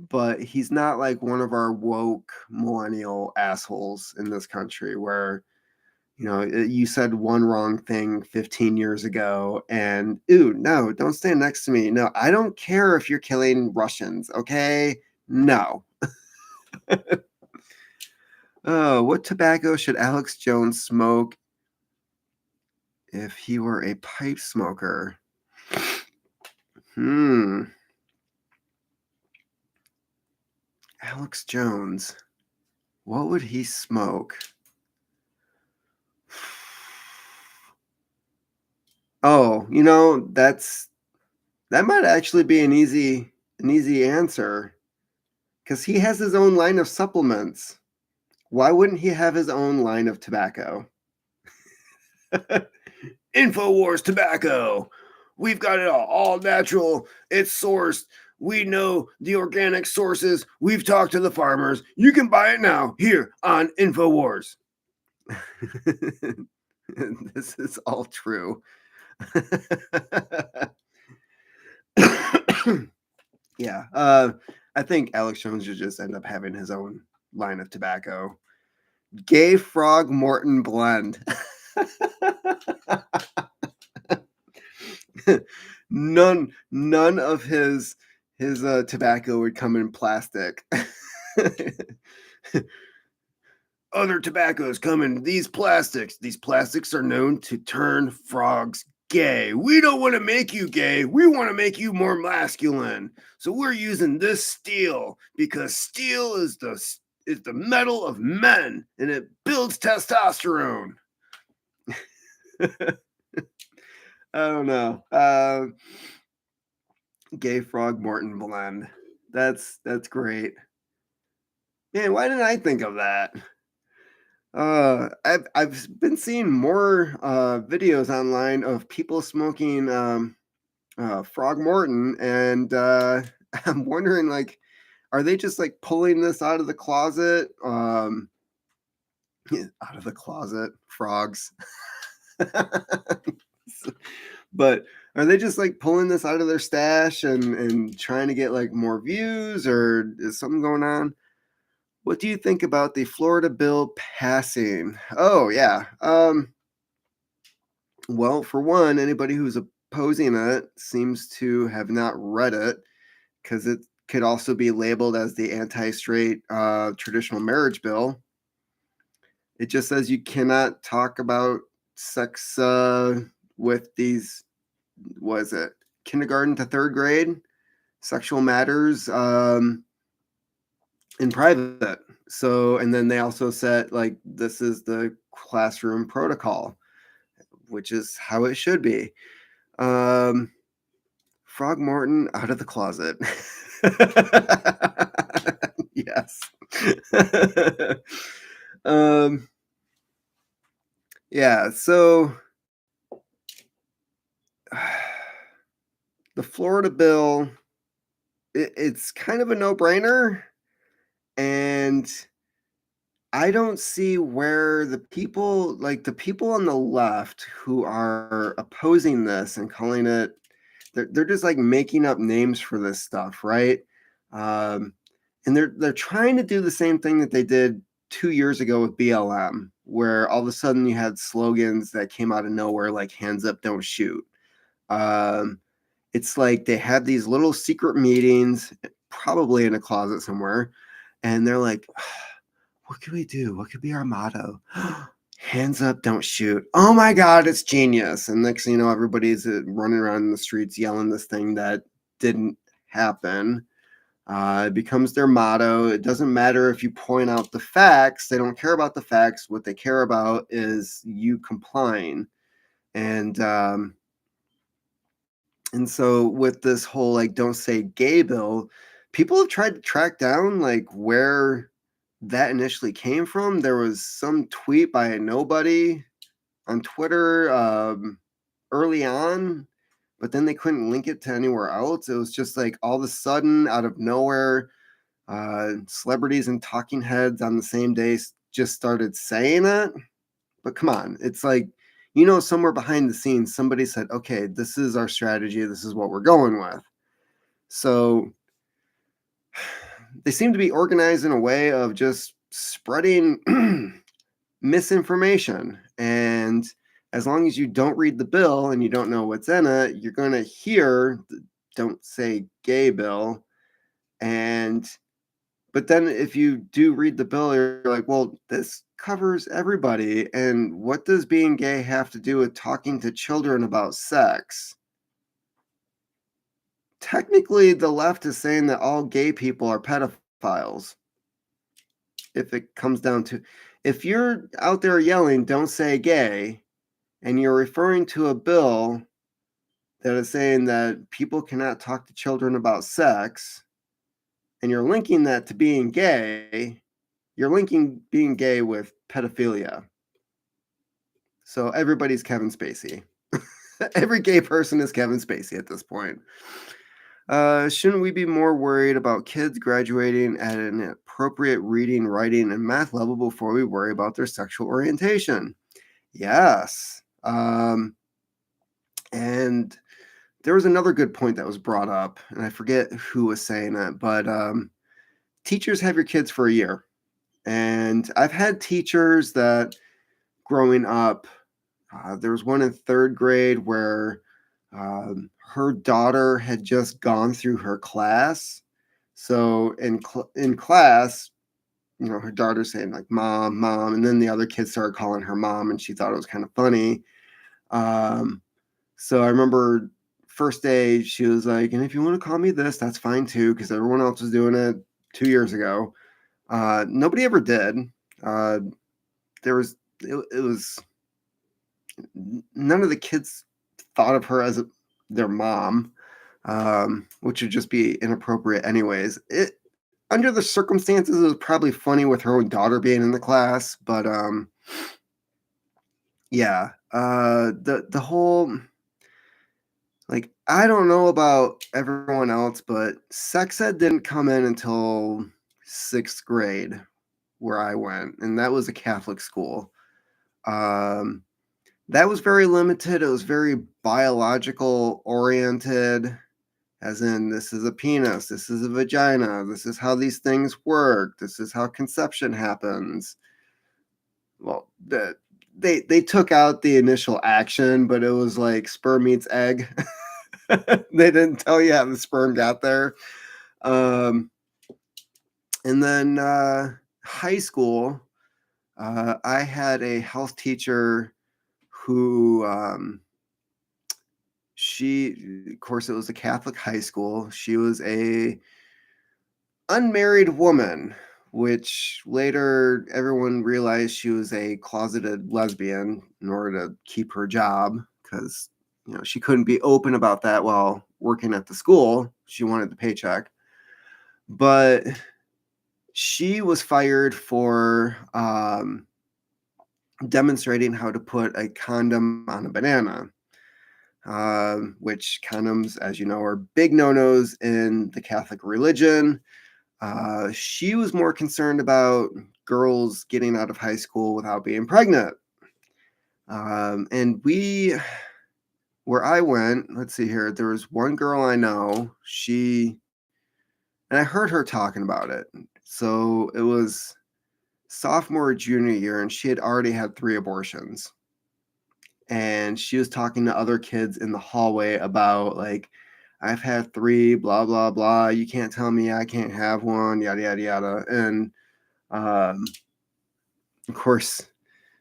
but he's not like one of our woke millennial assholes in this country where, you said one wrong thing 15 years ago and, ooh, no, don't stand next to me. No, I don't care if you're killing Russians, okay? No. Oh, what tobacco should Alex Jones smoke if he were a pipe smoker? Alex Jones, what would he smoke? Oh, that might actually be an easy answer, because he has his own line of supplements. Why wouldn't he have his own line of tobacco? InfoWars tobacco. We've got it all natural. It's sourced. We know the organic sources. We've talked to the farmers. You can buy it now here on InfoWars. This is all true. Yeah. I think Alex Jones should just end up having his own line of tobacco. Gay Frog Morton Blend. None of his tobacco would come in plastic. Other tobaccos come in these plastics. These plastics are known to turn frogs Gay. We don't want to make you gay. We want to make you more masculine. So we're using this steel because steel is the metal of men and it builds testosterone. I don't know. Gay Frog Morton blend. That's great. Man, why didn't I think of that? I've been seeing more videos online of people smoking Frog Morton, and I'm wondering, like, are they just like pulling this out of the closet? Out of the closet, frogs. But are they just like pulling this out of their stash and trying to get like more views, or is something going on? What do you think about the Florida bill passing? Oh yeah. Well, for one, anybody who's opposing it seems to have not read it because it could also be labeled as the anti-straight traditional marriage bill. It just says you cannot talk about sex with these, was it kindergarten to third grade sexual matters in private. So, and then they also said like this is the classroom protocol, which is how it should be. Frog Morton out of the closet. Yes. um, yeah, so the Florida bill, it's kind of a no-brainer, and I don't see where the people on the left who are opposing this and calling it, they're just like making up names for this stuff, right? Um, and they're trying to do the same thing that they did 2 years ago with BLM, where all of a sudden you had slogans that came out of nowhere, like "Hands up, don't shoot." Um, it's like they had these little secret meetings, probably in a closet somewhere, and they're like, what could we do? What could be our motto? Hands up, don't shoot. Oh my God, it's genius. And next thing you know, everybody's running around in the streets yelling this thing that didn't happen. It becomes their motto. It doesn't matter if you point out the facts. They don't care about the facts. What they care about is you complying. And so with this whole like don't say gay bill, people have tried to track down like where that initially came from. There was some tweet by a nobody on Twitter early on, but then they couldn't link it to anywhere else. It was just like all of a sudden, out of nowhere, celebrities and talking heads on the same day just started saying it. But come on, it's like, somewhere behind the scenes, somebody said, okay, this is our strategy. This is what we're going with. So they seem to be organized in a way of just spreading misinformation. And as long as you don't read the bill and you don't know what's in it, you're going to hear don't say gay bill. But then if you do read the bill, you're like, well, this covers everybody. And what does being gay have to do with talking to children about sex? Technically, the left is saying that all gay people are pedophiles. If it comes down to, if you're out there yelling, don't say gay, and you're referring to a bill that is saying that people cannot talk to children about sex, and you're linking that to being gay, you're linking being gay with pedophilia. So everybody's Kevin Spacey. Every gay person is Kevin Spacey at this point. Shouldn't we be more worried about kids graduating at an appropriate reading, writing, and math level before we worry about their sexual orientation? Yes. And there was another good point that was brought up, and I forget who was saying it, but teachers have your kids for a year. And I've had teachers that growing up, there was one in third grade where her daughter had just gone through her class. So in class, her daughter's saying like mom, mom, and then the other kids started calling her mom, and she thought it was kind of funny. So I remember first day she was like, "And if you want to call me this, that's fine too," because everyone else was doing it 2 years ago. Nobody ever did. Uh, there was it was none of the kids thought of her as their mom, which would just be inappropriate anyways. It under the circumstances, it was probably funny with her own daughter being in the class, but yeah, the whole like I don't know about everyone else, but sex ed didn't come in until 6th grade where I went, and that was a Catholic school. Um, that was very limited. It was very biological oriented, as in this is a penis, this is a vagina, this is how these things work, this is how conception happens. Well, they took out the initial action, but it was like sperm meets egg. They didn't tell you how the sperm got there. Um, and then high school, I had a health teacher who of course, it was a Catholic high school. She was a unmarried woman, which later everyone realized she was a closeted lesbian in order to keep her job because she couldn't be open about that while working at the school. She wanted the paycheck. But she was fired for demonstrating how to put a condom on a banana, which condoms, as you know, are big no-nos in the Catholic religion. She was more concerned about girls getting out of high school without being pregnant. And where I went, let's see here, there was one girl I know, and I heard her talking about it. So it was sophomore, junior year, and she had already had 3 abortions. And she was talking to other kids in the hallway about, like, I've had 3, blah, blah, blah. You can't tell me I can't have one, yada, yada, yada. And of course,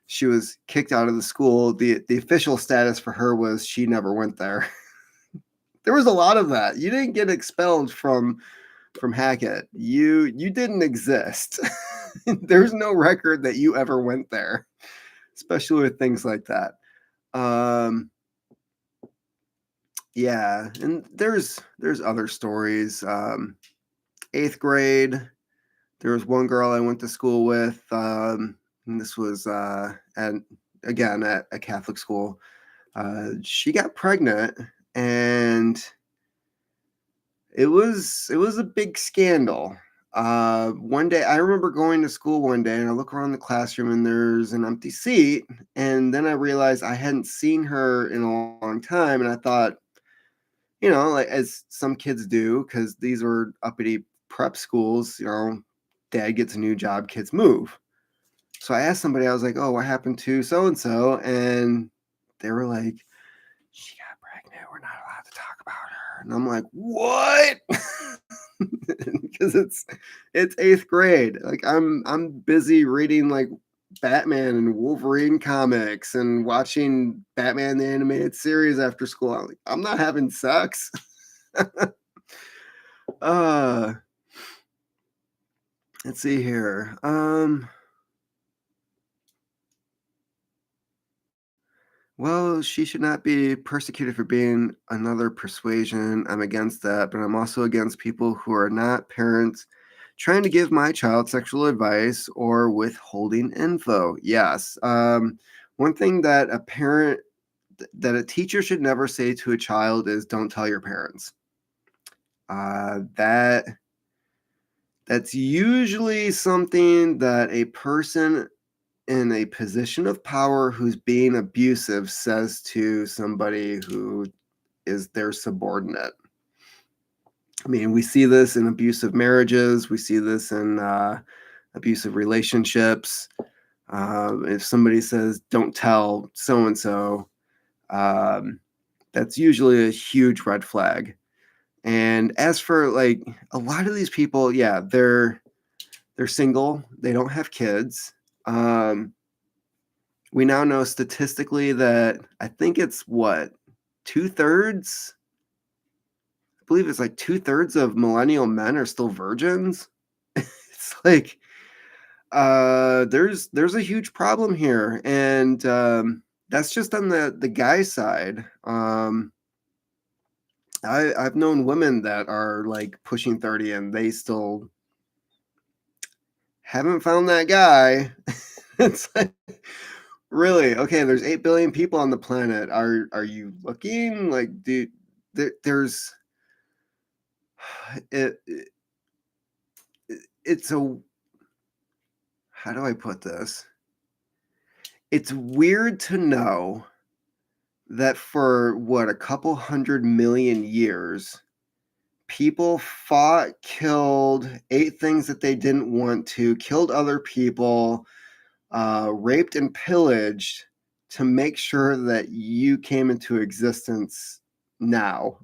she was kicked out of the school. The official status for her was she never went there. There was a lot of that. You didn't get expelled from Hackett. You didn't exist. There's no record that you ever went there, especially with things like that. Yeah, and there's other stories. 8th grade, there was one girl I went to school with. And this was again at a Catholic school. She got pregnant, and it was a big scandal. One day, I remember going to school one day, and I look around the classroom, and there's an empty seat. And then I realized I hadn't seen her in a long time, and I thought, like as some kids do, because these were uppity prep schools. Dad gets a new job, kids move. So I asked somebody, I was like, "Oh, what happened to so and so?" And they were like, "She got pregnant. We're not allowed to talk about her." And I'm like, "What?" Because it's 8th grade. Like I'm busy reading like Batman and Wolverine comics and watching Batman the animated series after school. I'm not having sex. uh let's see here. Well, she should not be persecuted for being another persuasion. I'm against that, but I'm also against people who are not parents trying to give my child sexual advice or withholding info. Yes. One thing that a teacher should never say to a child is don't tell your parents. That's usually something that a person in a position of power who's being abusive says to somebody who is their subordinate. I mean, we see this in abusive marriages. We see this in abusive relationships. If somebody says, "Don't tell so and so," that's usually a huge red flag. And as for like a lot of these people, yeah, they're single. They don't have kids. We now know statistically that I think it's what 2/3, I believe it's like 2/3 of millennial men are still virgins. It's like, there's a huge problem here, and that's just on the guy side. I've known women that are like pushing 30 and they still haven't found that guy. It's like, really? Okay, there's 8 billion people on the planet. Are you looking? Like, dude, there's it, it it's a, how do I put this? It's weird to know that for what, a couple 100 million years, people fought, killed, ate things that they didn't want to, killed other people, raped and pillaged to make sure that you came into existence now.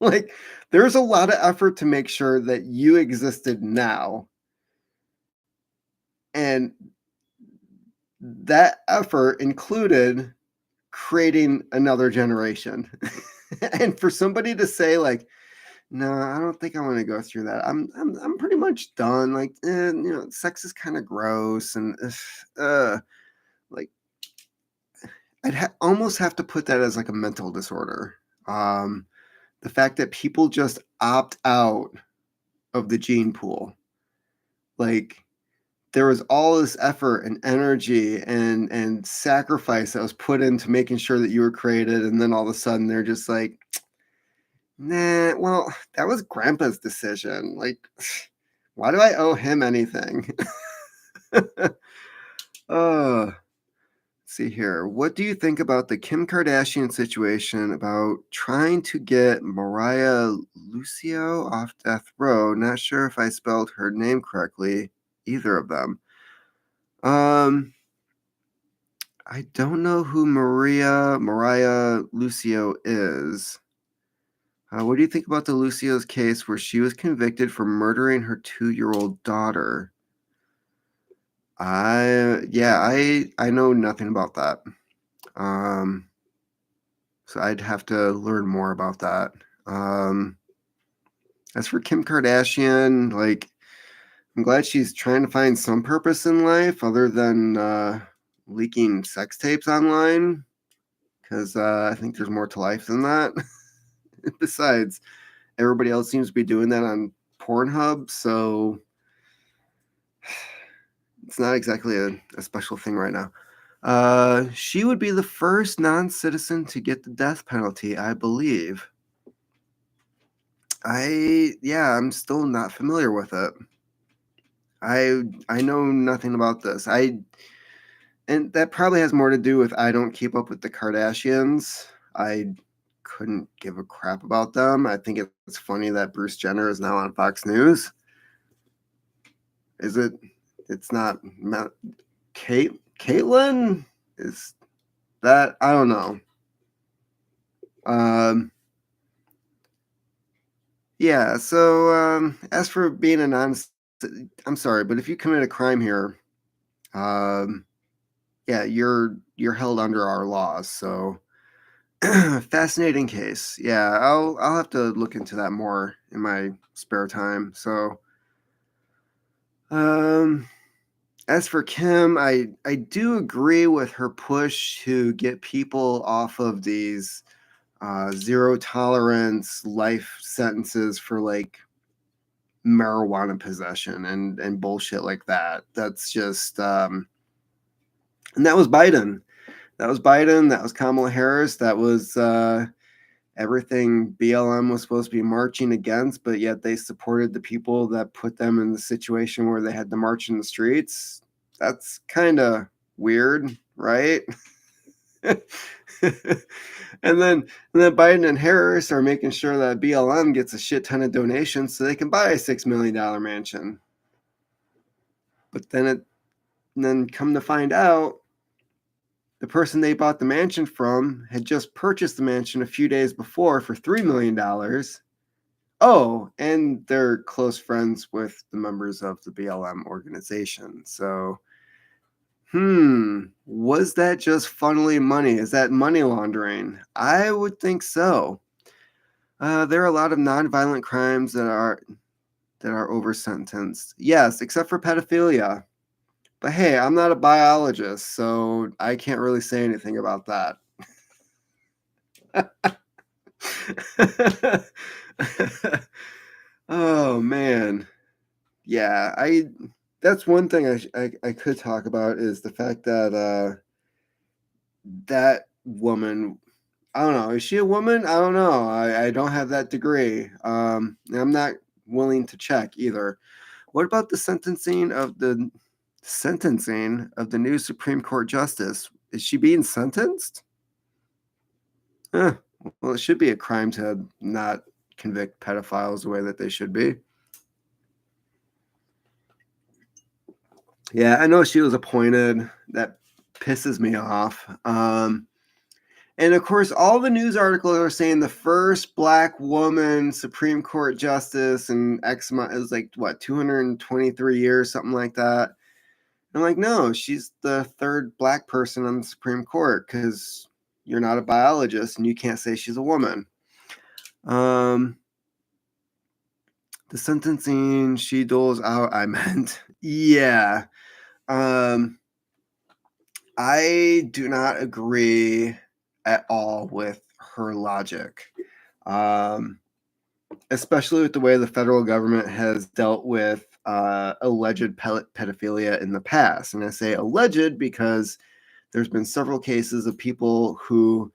Like, there's a lot of effort to make sure that you existed now. And that effort included creating another generation. And for somebody to say, like, no, I don't think I want to go through that. I'm pretty much done. Like, sex is kind of gross, and like, almost have to put that as like a mental disorder. The fact that people just opt out of the gene pool, like, there was all this effort and energy and sacrifice that was put into making sure that you were created, and then all of a sudden they're just like, nah, well, that was grandpa's decision. Like, why do I owe him anything? uh see here. What do you think about the Kim Kardashian situation about trying to get Mariah Lucio off death row? Not sure if I spelled her name correctly, either of them. I don't know who Mariah Lucio is. What do you think about the Lucio's case where she was convicted for murdering her 2-year-old daughter? I know nothing about that. So I'd have to learn more about that. As for Kim Kardashian, like, I'm glad she's trying to find some purpose in life other than leaking sex tapes online, because I think there's more to life than that. Besides, everybody else seems to be doing that on Pornhub, so it's not exactly a special thing right now. She would be the first non-citizen to get the death penalty, I believe. I'm still not familiar with it. I know nothing about this. And that probably has more to do with I don't keep up with the Kardashians. I couldn't give a crap about them. I think it's funny that Bruce Jenner is now on Fox News. Is it? It's not Caitlyn? Is that? I don't know. Yeah, so as for being a I'm sorry, but if you commit a crime here, yeah, you're held under our laws. So fascinating case. Yeah, I'll have to look into that more in my spare time. So as for Kim, I do agree with her push to get people off of these zero tolerance life sentences for like marijuana possession and bullshit like that. That's just and that was Biden. That was Biden. That was Kamala Harris. That was everything BLM was supposed to be marching against, but yet they supported the people that put them in the situation where they had to march in the streets. That's kind of weird, right? and then Biden and Harris are making sure that BLM gets a shit ton of donations so they can buy a $6 million mansion. But then come to find out, the person they bought the mansion from had just purchased the mansion a few days before for $3 million. Oh, and they're close friends with the members of the BLM organization. So Was that just funneling money? Is that money laundering? I would think so. There are a lot of nonviolent crimes that are over sentenced. Yes, except for pedophilia. But hey, I'm not a biologist, so I can't really say anything about that. Oh man. Yeah, I that's one thing I could talk about is the fact that that woman, I don't know, is she a woman? I don't know. I don't have that degree. And I'm not willing to check either. What about the sentencing of the new Supreme Court justice? Is she being sentenced? Huh. Well, it should be a crime to not convict pedophiles the way that they should be. Yeah, I know she was appointed. That pisses me off. And of course, all the news articles are saying the first Black woman Supreme Court justice in X amount is like what 223 years, something like that. I'm like, no, she's the third Black person on the Supreme Court because you're not a biologist and you can't say she's a woman. Um, the sentencing she doles out, I meant, yeah. Um, I do not agree at all with her logic, um, especially with the way the federal government has dealt with alleged pedophilia in the past. And I say alleged because there's been several cases of people who,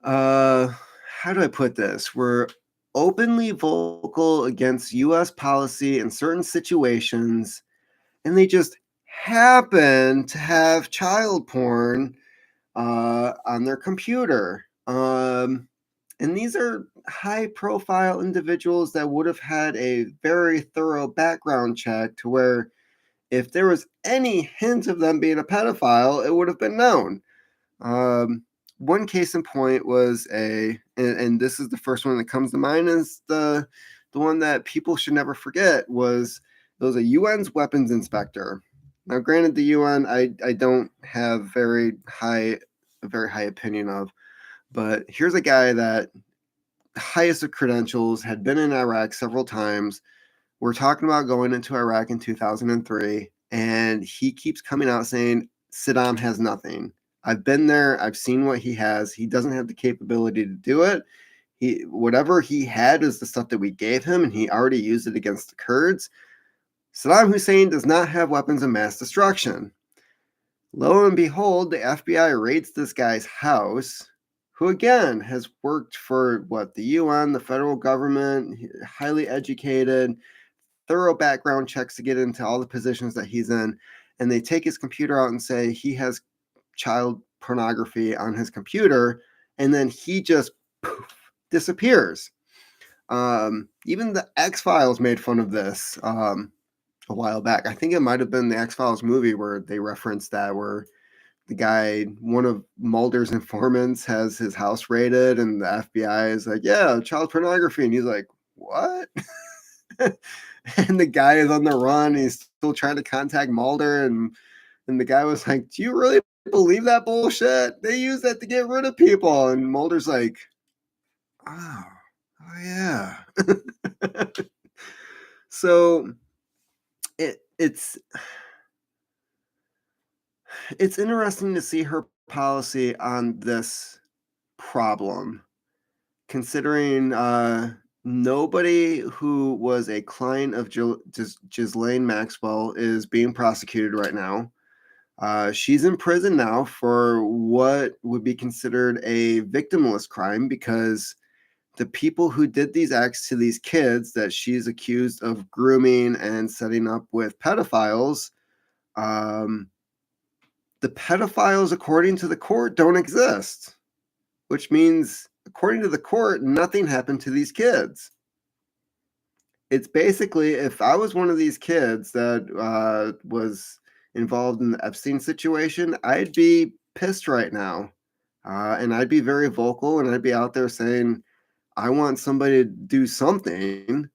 how do I put this, were openly vocal against U.S. policy in certain situations, and they just happen to have child porn on their computer. And these are high profile individuals that would have had a very thorough background check to where if there was any hint of them being a pedophile, it would have been known. Um, One case in point was and this is the first one that comes to mind, is the one that people should never forget was it was a UN's weapons inspector. Now, granted, the UN I don't have a very high opinion of, but here's a guy that highest of credentials had been in Iraq several times. We're talking about going into Iraq in 2003, and he keeps coming out saying Saddam has nothing. I've been there. I've seen what he has. He doesn't have the capability to do it. Whatever he had is the stuff that we gave him, and he already used it against the Kurds. Saddam Hussein does not have weapons of mass destruction. Lo and behold, the FBI raids this guy's house, who again has worked for what, the UN, the federal government, highly educated, thorough background checks to get into all the positions that he's in, and they take his computer out and say he has child pornography on his computer, and then he just poof, disappears. Even the X-Files made fun of this a while back. I think it might have been the X-Files movie where they referenced that, where the guy, one of Mulder's informants, has his house raided, and the FBI is like, yeah, child pornography. And he's like, what? And the guy is on the run. He's still trying to contact Mulder. And the guy was like, do you really believe that bullshit? They use that to get rid of people. And Mulder's like, oh yeah. So it's interesting to see her policy on this problem, considering nobody who was a client of Ghislaine Maxwell is being prosecuted right now. She's in prison now for what would be considered a victimless crime, because the people who did these acts to these kids that she's accused of grooming and setting up with pedophiles, um, the pedophiles, according to the court, don't exist, which means, according to the court, nothing happened to these kids. It's basically, if I was one of these kids that was involved in the Epstein situation, I'd be pissed right now. And I'd be very vocal, and I'd be out there saying, I want somebody to do something,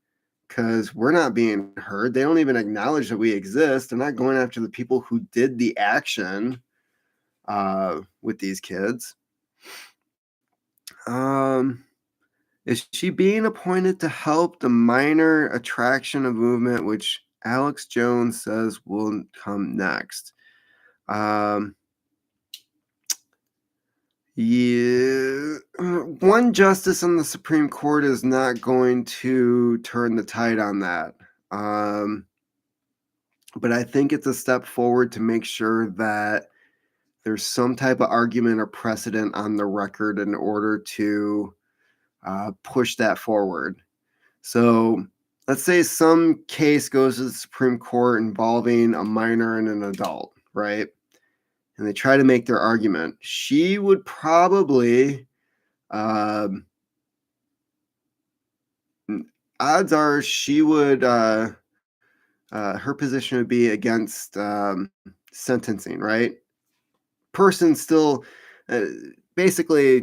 because we're not being heard. They don't even acknowledge that we exist. They're not going after the people who did the action with these kids. Is she being appointed to help the minor attraction of movement, which Alex Jones says will come next? Yeah, one justice on the Supreme Court is not going to turn the tide on that. But I think it's a step forward to make sure that there's some type of argument or precedent on the record in order to push that forward. So let's say some case goes to the Supreme Court involving a minor and an adult, right? And they try to make their argument. She would probably, odds are she would, her position would be against sentencing, right? Person still, basically,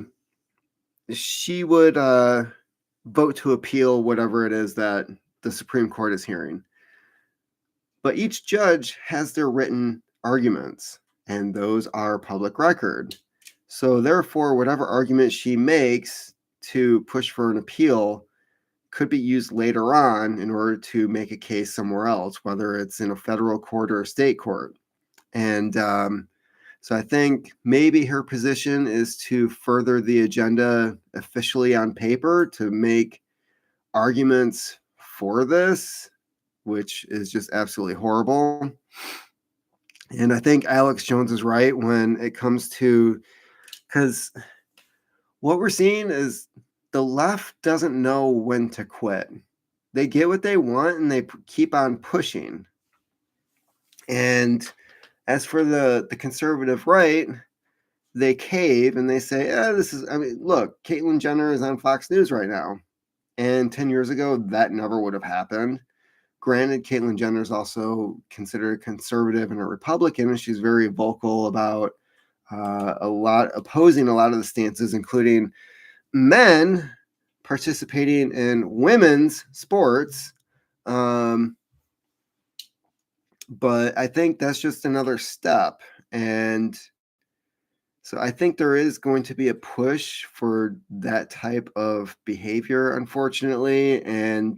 she would vote to appeal whatever it is that the Supreme Court is hearing. But each judge has their written arguments, and those are public record. So therefore, whatever argument she makes to push for an appeal could be used later on in order to make a case somewhere else, whether it's in a federal court or a state court. And so I think maybe her position is to further the agenda officially on paper to make arguments for this, which is just absolutely horrible. And I think Alex Jones is right when it comes to, because what we're seeing is the left doesn't know when to quit. They get what they want and they keep on pushing. And as for the conservative right, they cave and they say, look, Caitlyn Jenner is on Fox News right now. And 10 years ago, that never would have happened. Granted, Caitlyn Jenner is also considered a conservative and a Republican, and she's very vocal about opposing a lot of the stances, including men participating in women's sports. But I think that's just another step. And so I think there is going to be a push for that type of behavior, unfortunately. And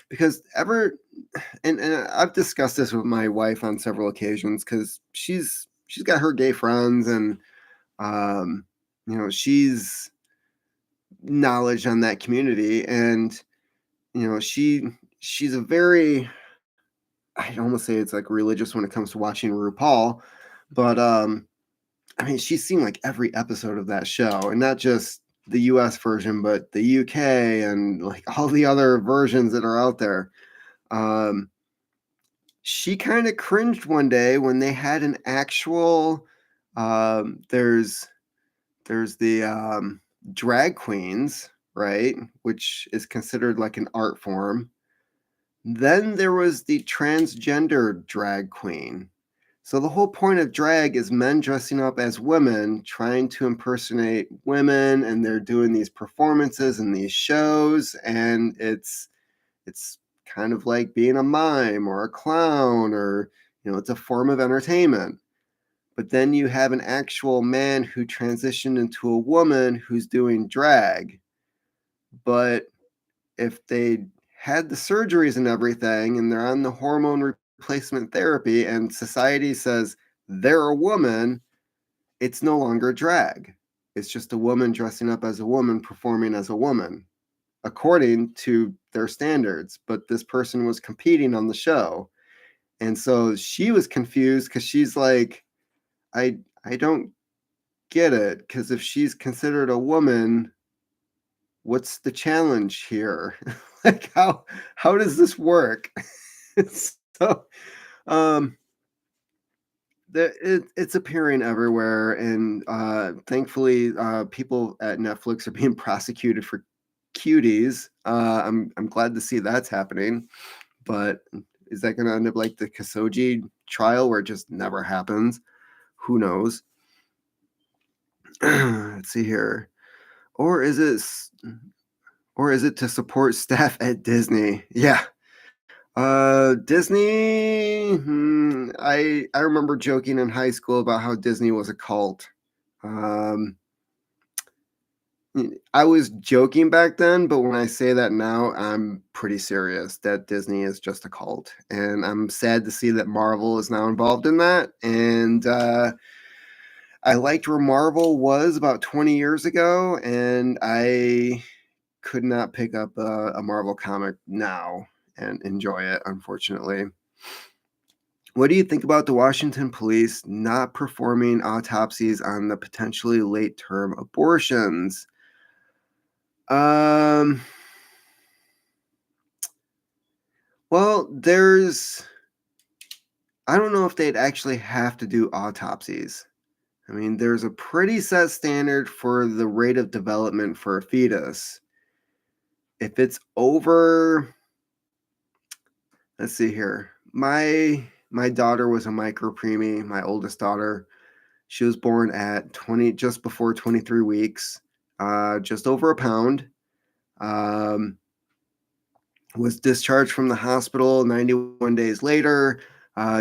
because and I've discussed this with my wife on several occasions because she's got her gay friends and she's knowledge on that community, and she's a very, I'd almost say it's like religious when it comes to watching RuPaul, but I mean, she's seen like every episode of that show, and not just the US version, but the UK and like all the other versions that are out there. She kind of cringed one day when they had an actual, there's the drag queens, right? Which is considered like an art form. Then there was the transgender drag queen. So the whole point of drag is men dressing up as women, trying to impersonate women, and they're doing these performances and these shows, and it's kind of like being a mime or a clown, or it's a form of entertainment. But then you have an actual man who transitioned into a woman who's doing drag. But if they had the surgeries and everything, and they're on the hormone replacement therapy, and society says they're a woman, it's no longer drag. It's just a woman dressing up as a woman, performing as a woman, according to their standards. But this person was competing on the show. And so she was confused because she's like, I don't get it, because if she's considered a woman, what's the challenge here? Like how does this work? So it's appearing everywhere, and thankfully people at Netflix are being prosecuted for cuties. I'm glad to see that's happening, but is that going to end up like the Khashoggi trial where it just never happens? Who knows? Let's see here. Or is it Or is it to support staff at Disney? Yeah. Disney, I remember joking in high school about how Disney was a cult. Um, I was joking back then, but when I say that now, I'm pretty serious that Disney is just a cult. And I'm sad to see that Marvel is now involved in that. And I liked where Marvel was about 20 years ago, and I could not pick up a Marvel comic now and enjoy it, unfortunately. What do you think about the Washington police not performing autopsies on the potentially late term abortions? Um, well, I don't know if they'd actually have to do autopsies. I mean, there's a pretty set standard for the rate of development for a fetus. If it's over, let's see here. My daughter was a micro preemie, my oldest daughter. She was born at 20, just before 23 weeks, just over a pound. Um, was discharged from the hospital 91 days later,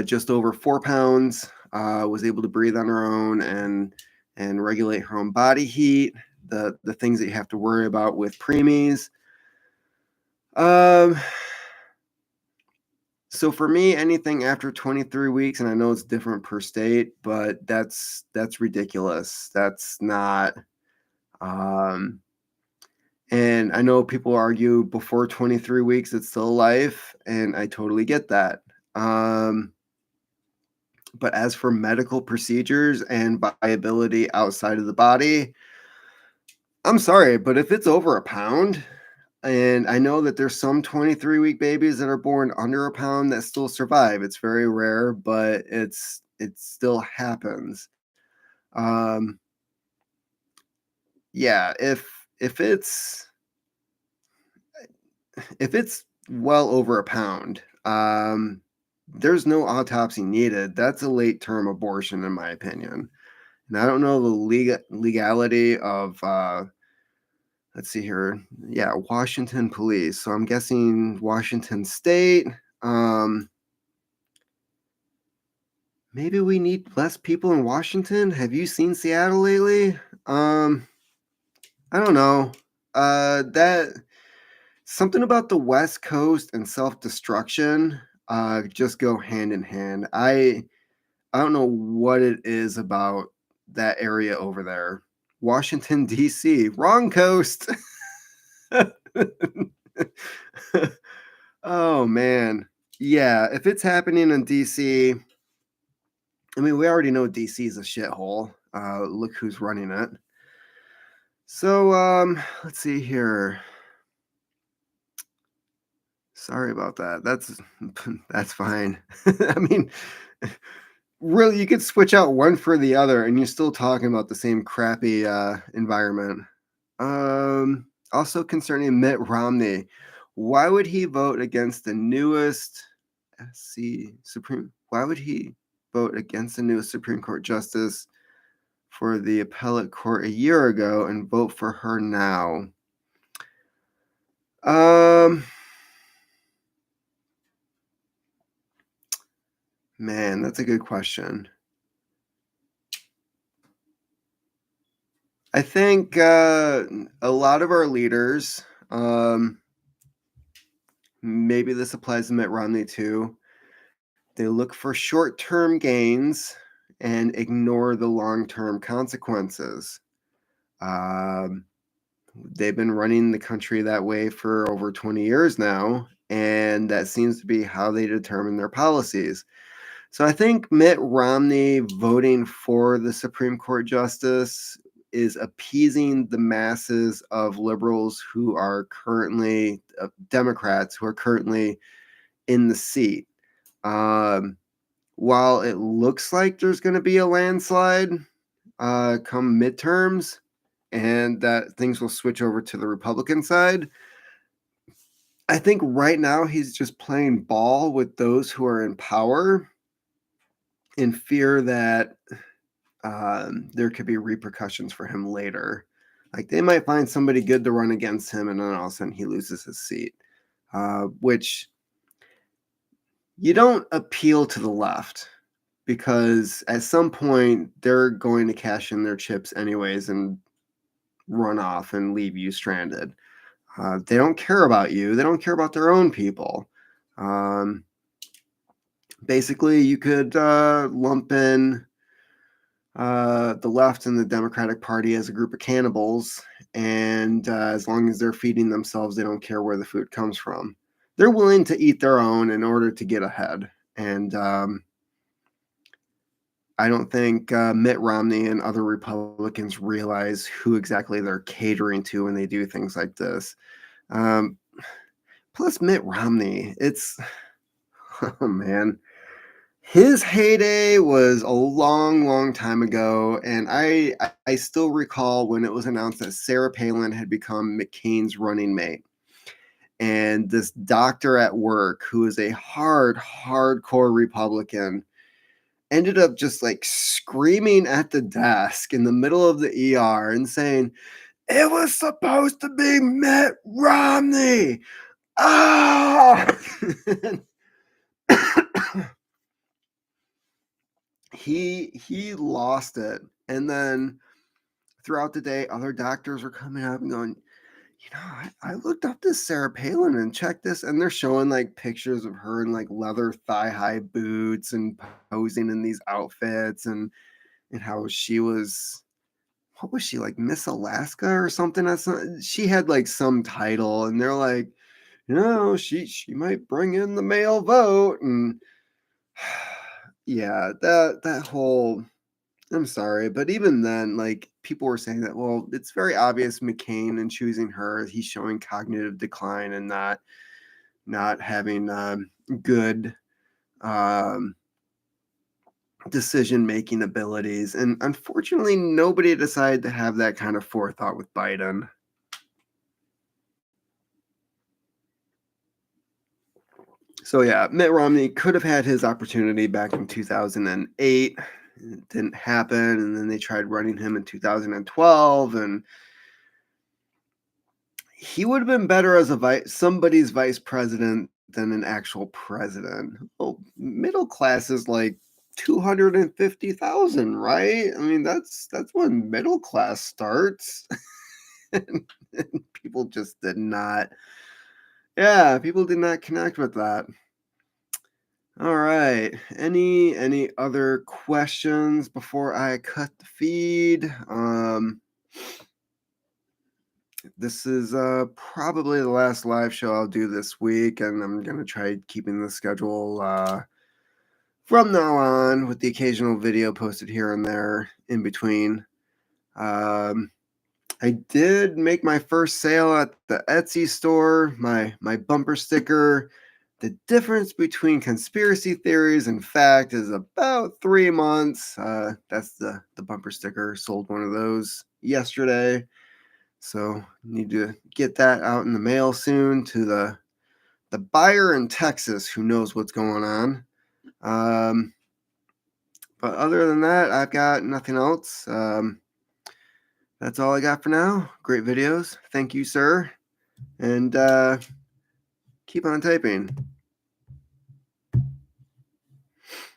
just over 4 pounds. Was able to breathe on her own and regulate her own body heat. The things that you have to worry about with preemies. Um, so for me, anything after 23 weeks, and I know it's different per state, but that's ridiculous. That's not. Um, and I know people argue before 23 weeks it's still life, and I totally get that. Um, but as for medical procedures and viability outside of the body, I'm sorry, but if it's over a pound, and I know that there's some 23-week babies that are born under a pound that still survive. It's very rare, but it still happens. Um, yeah, if it's well over a pound, there's no autopsy needed. That's a late term abortion, in my opinion. And I don't know the legality of let's see here. Yeah, Washington police. So I'm guessing Washington State. Um, Maybe we need less people in Washington. Have you seen Seattle lately? Um, I don't know. That something about the West Coast and self-destruction just go hand in hand. I don't know what it is about that area over there. Washington D.C. Wrong coast. Oh man. Yeah, if it's happening in DC, I mean, we already know DC is a shithole. Look who's running it. So, let's see here. Sorry about that. That's fine. I mean, really, you could switch out one for the other, and you're still talking about the same crappy environment. Also concerning Mitt Romney, why would he vote against the newest SC Supreme? Why would he vote against the newest Supreme Court justice for the appellate court a year ago and vote for her now? Um, Man, that's a good question. I think a lot of our leaders, maybe this applies to Mitt Romney too, they look for short term gains and ignore the long term consequences. Um, they've been running the country that way for over 20 years now, and that seems to be how they determine their policies. So I think Mitt Romney voting for the Supreme Court justice is appeasing the masses of liberals who are currently Democrats who are currently in the seat. Um, while it looks like there's going to be a landslide come midterms and that things will switch over to the Republican side, I think right now he's just playing ball with those who are in power in fear that there could be repercussions for him later. Like they might find somebody good to run against him, and then all of a sudden he loses his seat. Which you don't appeal to the left because at some point they're going to cash in their chips anyways and run off and leave you stranded. They don't care about you. They don't care about their own people. Um, Basically, you could lump in the left and the Democratic Party as a group of cannibals, and as long as they're feeding themselves, they don't care where the food comes from. They're willing to eat their own in order to get ahead. And I don't think Mitt Romney and other Republicans realize who exactly they're catering to when they do things like this. Um, Plus, Mitt Romney, it's, oh man, his heyday was a long, long time ago, and I still recall when it was announced that Sarah Palin had become McCain's running mate. And this doctor at work, who is a hardcore Republican, ended up just like screaming at the desk in the middle of the ER and saying, "It was supposed to be Mitt Romney." Ah! he lost it. And then throughout the day, other doctors were coming up and going, I looked up this Sarah Palin and checked this, and they're showing like pictures of her in like leather thigh-high boots and posing in these outfits, and how she was, what was she, like Miss Alaska or something? She had like some title, and they're like, she might bring in the male vote, and yeah, that whole, I'm sorry, but even then, like people were saying that, well, it's very obvious McCain in choosing her, he's showing cognitive decline and not having good um, decision making abilities. And unfortunately, nobody decided to have that kind of forethought with Biden. So yeah, Mitt Romney could have had his opportunity back in 2008. It didn't happen, and then they tried running him in 2012, and he would have been better as somebody's vice president than an actual president. Well, middle class is like 250,000, right? I mean, that's when middle class starts. And people just did not. Yeah, people did not connect with that. All right. Any other questions before I cut the feed? This is probably the last live show I'll do this week, and I'm gonna try keeping the schedule from now on, with the occasional video posted here and there in between. Um, I did make my first sale at the Etsy store. My bumper sticker. The difference between conspiracy theories and fact is about 3 months. That's the bumper sticker. Sold one of those yesterday. So need to get that out in the mail soon to the buyer in Texas who knows what's going on. But other than that, I've got nothing else. That's all I got for now. Great videos. Thank you, sir. And keep on typing.